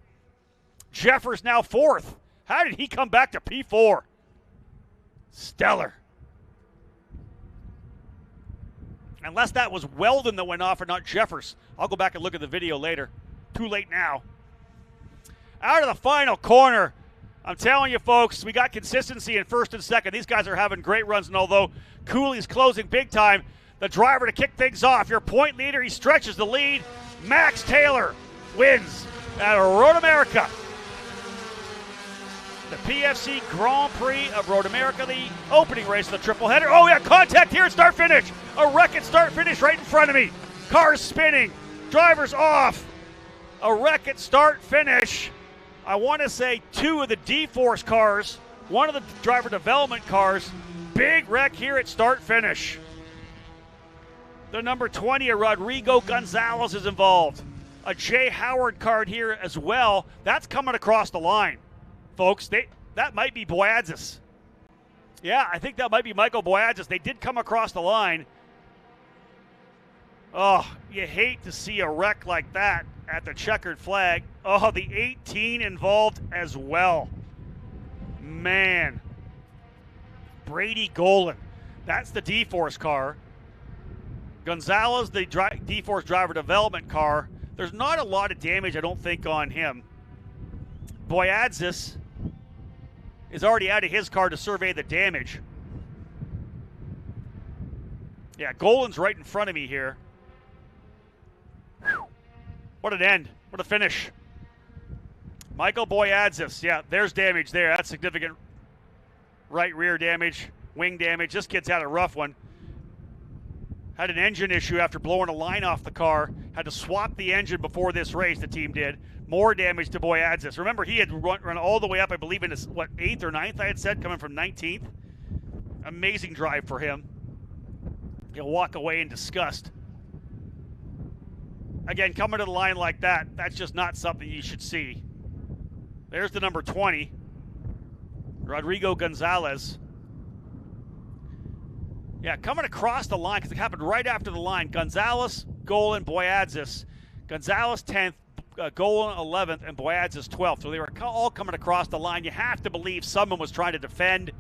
Jeffers now 4th. How did he come back to P4? Stellar. Unless that was Weldon that went off and not Jeffers. I'll go back and look at the video later. Too late now. Out of the final corner. I'm telling you, folks, we got consistency in 1st and 2nd. These guys are having great runs, and although Cooley's closing big time, the driver to kick things off. Your point leader, he stretches the lead. Max Taylor wins at Road America. The PFC Grand Prix of Road America, the opening race of the triple header. Oh, yeah, contact here at start-finish. A wreck at start-finish right in front of me. Cars spinning. Drivers off. A wreck at start-finish. I want to say 2 of the D-Force cars, 1 of the driver development cars. Big wreck here at start-finish. The number 20 of Rodrigo Gonzalez is involved. a Jay Howard card here as well. That's coming across the line, folks. That might be Boyadzis. Yeah, I think that might be Michael Boyadzis. They did come across the line. Oh, you hate to see a wreck like that at the checkered flag. Oh, the 18 involved as well. Man. Brady Golan. That's the D-Force car. Gonzalez, the D-Force driver development car. There's not a lot of damage, I don't think, on him. Boyadzis is already out of his car to survey the damage. Yeah, Golan's right in front of me here. Whew. What an end. What a finish. Michael Boyadzis. Yeah, there's damage there. That's significant right rear damage, wing damage. This kid's had a rough one. Had an engine issue after blowing a line off the car. Had to swap the engine before this race, the team did. More damage to Boyadzis. Remember, he had run all the way up, I believe, in his, 8th or 9th, I had said, coming from 19th. Amazing drive for him. He'll walk away in disgust. Again, coming to the line like that, that's just not something you should see. There's the number 20, Rodrigo Gonzalez. Yeah, coming across the line, because it happened right after the line. Gonzalez, Golan, Boyadzis. Gonzalez 10th, Golan 11th, and Boyadzis 12th. So they were all coming across the line. You have to believe someone was trying to defend,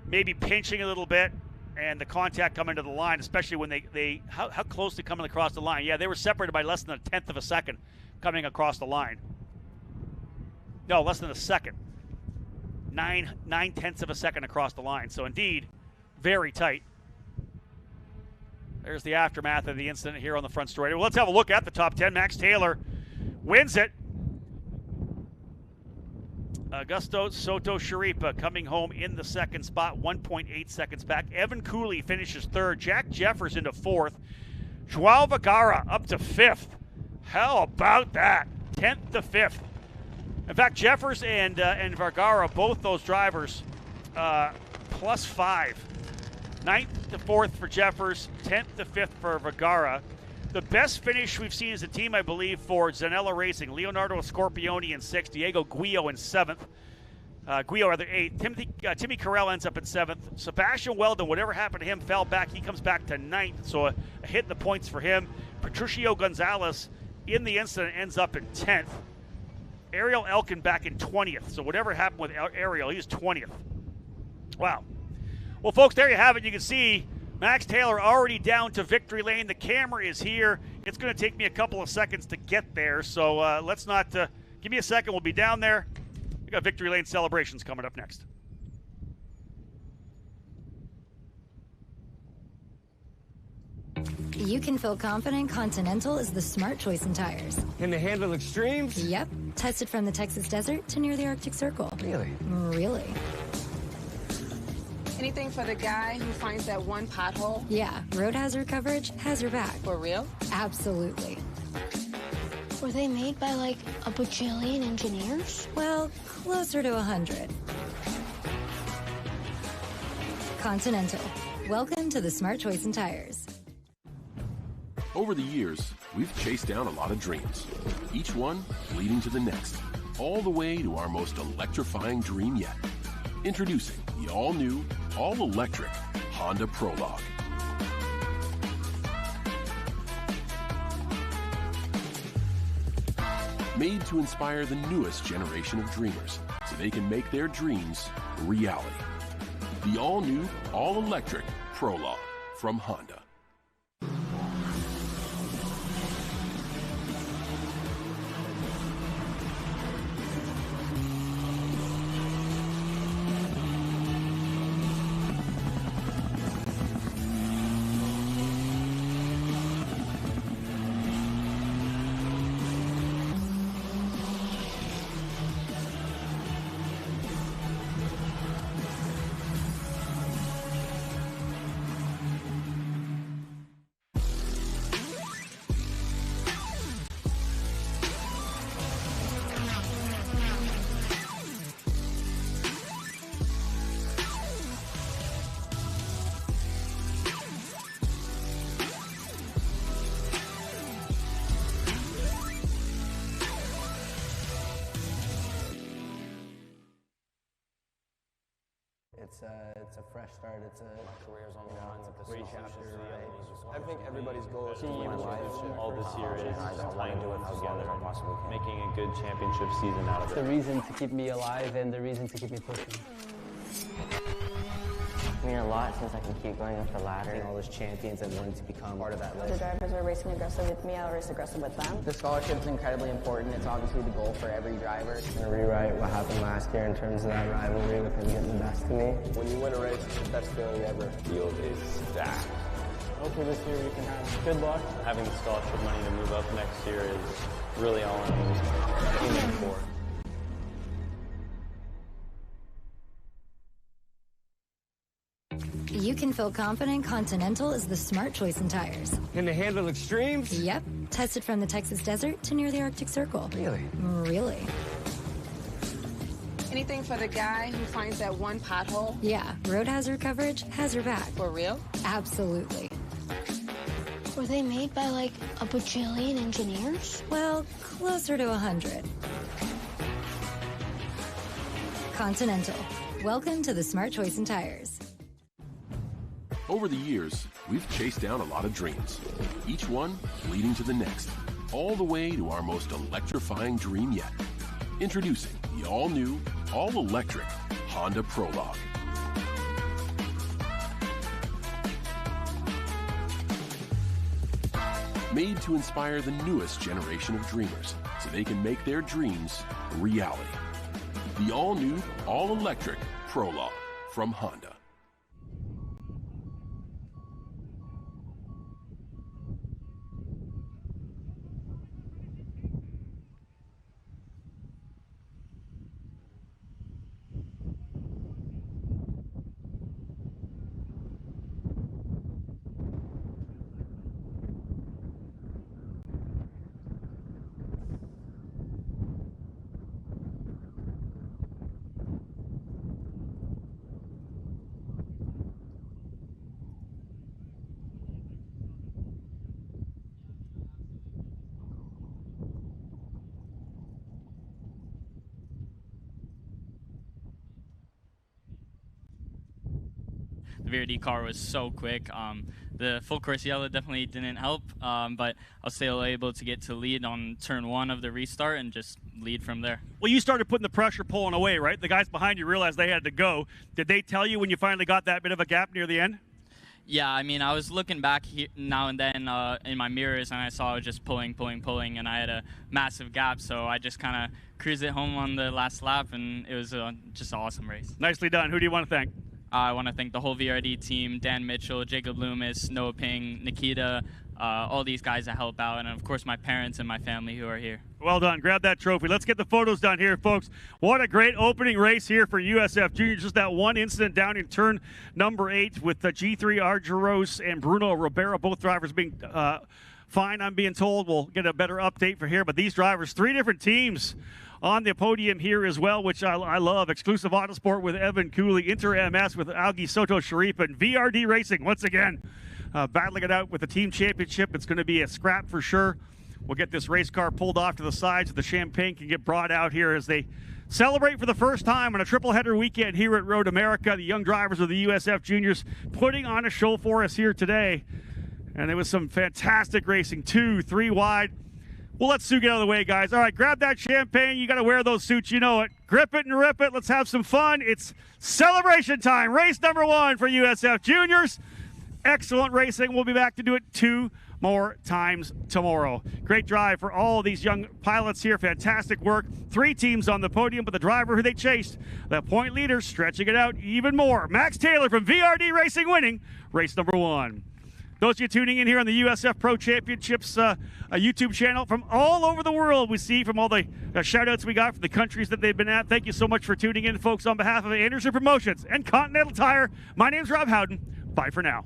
maybe pinching a little bit, and the contact coming to the line, especially when how close to coming across the line. Yeah, they were separated by less than a tenth of a second coming across the line. No, less than a second. 9/10 of a second across the line. So indeed, very tight. There's the aftermath of the incident here on the front straight. Well, let's have a look at the top 10. Max Taylor wins it. Augusto Soto Sharipa coming home in the second spot, 1.8 seconds back. Evan Cooley finishes third. Jack Jeffers into fourth. Joao Vergara up to fifth. How about that? 10th to 5th. In fact, Jeffers and Vergara, both those drivers, +5. 9th to 4th for Jeffers, 10th to 5th for Vergara. The best finish we've seen as a team, I believe, for Zanella Racing. Leonardo Scorpioni in 6th, Diego Guillo in 7th. 8th. Timmy Carell ends up in 7th. Sebastian Weldon, whatever happened to him, fell back. He comes back to 9th, so a hit in the points for him. Patricio Gonzalez in the incident ends up in 10th. Ariel Elkin back in 20th. So whatever happened with Ariel, he's 20th. Wow. Well, folks, there you have it. You can see Max Taylor already down to victory lane. The camera is here. It's going to take me a couple of seconds to get there. So let's not give me a second. We'll be down there. We got victory lane celebrations coming up next. You can feel confident Continental is the smart choice in tires. Can they handle extremes? Yep. Tested from the Texas desert to near the Arctic Circle. Really? Really. Anything for the guy who finds that one pothole? Yeah, road hazard coverage has your back. For real? Absolutely. Were they made by like a bajillion engineers? Well, closer to 100. Continental. Welcome to the smart choice in tires. Over the years, we've chased down a lot of dreams, each one leading to the next, all the way to our most electrifying dream yet. Introducing the all-new, all-electric Honda Prologue. Made to inspire the newest generation of dreamers so they can make their dreams a reality. The all-new, all-electric Prologue from Honda. It's a fresh start. It's a career's on the line with the great chapter. I think everybody's goal is to win my a life championship. all this year is playing together, making a good championship season out of It's it. the reason to keep me alive and the reason to keep me pushing. I mean, a lot since I can keep going up the ladder. All those champions and wanting to become part of that The list. drivers are racing aggressive with me, I'll race aggressive with them. The scholarship is incredibly important. It's obviously the goal for every driver. I'm going to rewrite what happened last year in terms of that rivalry with him getting the best of me. When you win a race, it's the best feeling ever. Field is stacked. Hopefully this year we can have good luck. Having the scholarship money to move up next year is really all I'm aiming for. You can feel confident Continental is the smart choice in tires. Can they handle extremes? Yep. Tested from the Texas desert to near the Arctic Circle. Really? Really. Anything for the guy who finds that one pothole? Yeah, road hazard coverage has your back. For real? Absolutely. Were they made by like a bajillion engineers? Well, closer to 100. Continental. Welcome to the smart choice in tires. Over the years, we've chased down a lot of dreams, each one leading to the next, all the way to our most electrifying dream yet. Introducing the all-new, all-electric Honda Prologue. Made to inspire the newest generation of dreamers so they can make their dreams a reality. The all-new, all-electric Prologue from Honda. The VRD car was so quick. The full course yellow definitely didn't help, but I was still able to get to lead on turn 1 of the restart and just lead from there. Well, you started putting the pressure pulling away, right? The guys behind you realized they had to go. Did they tell you when you finally got that bit of a gap near the end? Yeah, I mean, I was looking back here now and then in my mirrors, and I saw I was just pulling, and I had a massive gap, so I just kind of cruised it home on the last lap, and it was just an awesome race. Nicely done. Who do you want to thank? I want to thank the whole VRD team, Dan Mitchell, Jacob Loomis, Noah Ping, Nikita, all these guys that help out, and of course my parents and my family who are here. Well done. Grab that trophy. Let's get the photos done here, folks. What a great opening race here for USF Juniors. Just that one incident down in turn number 8 with the G3 Argeros and Bruno Ribera, both drivers being fine, I'm being told. We'll get a better update for here, but these drivers, 3 different teams on the podium here as well, which I love. Exclusive Autosport with Evan Cooley, Inter MS with Augie Soto Sharif, and VRD Racing once again battling it out with the team championship. It's going to be a scrap for sure. We'll get this race car pulled off to the side so the champagne can get brought out here as they celebrate for the first time on a triple header weekend here at Road America. The young drivers of the USF Juniors putting on a show for us here today. And it was some fantastic racing, 2, 3 wide. We'll let Sue get out of the way, guys. All right, grab that champagne. You got to wear those suits. You know it. Grip it and rip it. Let's have some fun. It's celebration time. Race number 1 for USF Juniors. Excellent racing. We'll be back to do it 2 more times tomorrow. Great drive for all these young pilots here. Fantastic work. 3 teams on the podium, but the driver who they chased, the point leader, stretching it out even more. Max Taylor from VRD Racing winning race number 1. Those of you tuning in here on the USF Pro Championships a YouTube channel from all over the world, we see from all the shout-outs we got from the countries that they've been at. Thank you so much for tuning in, folks. On behalf of Anderson Promotions and Continental Tire, my name's Rob Howden. Bye for now.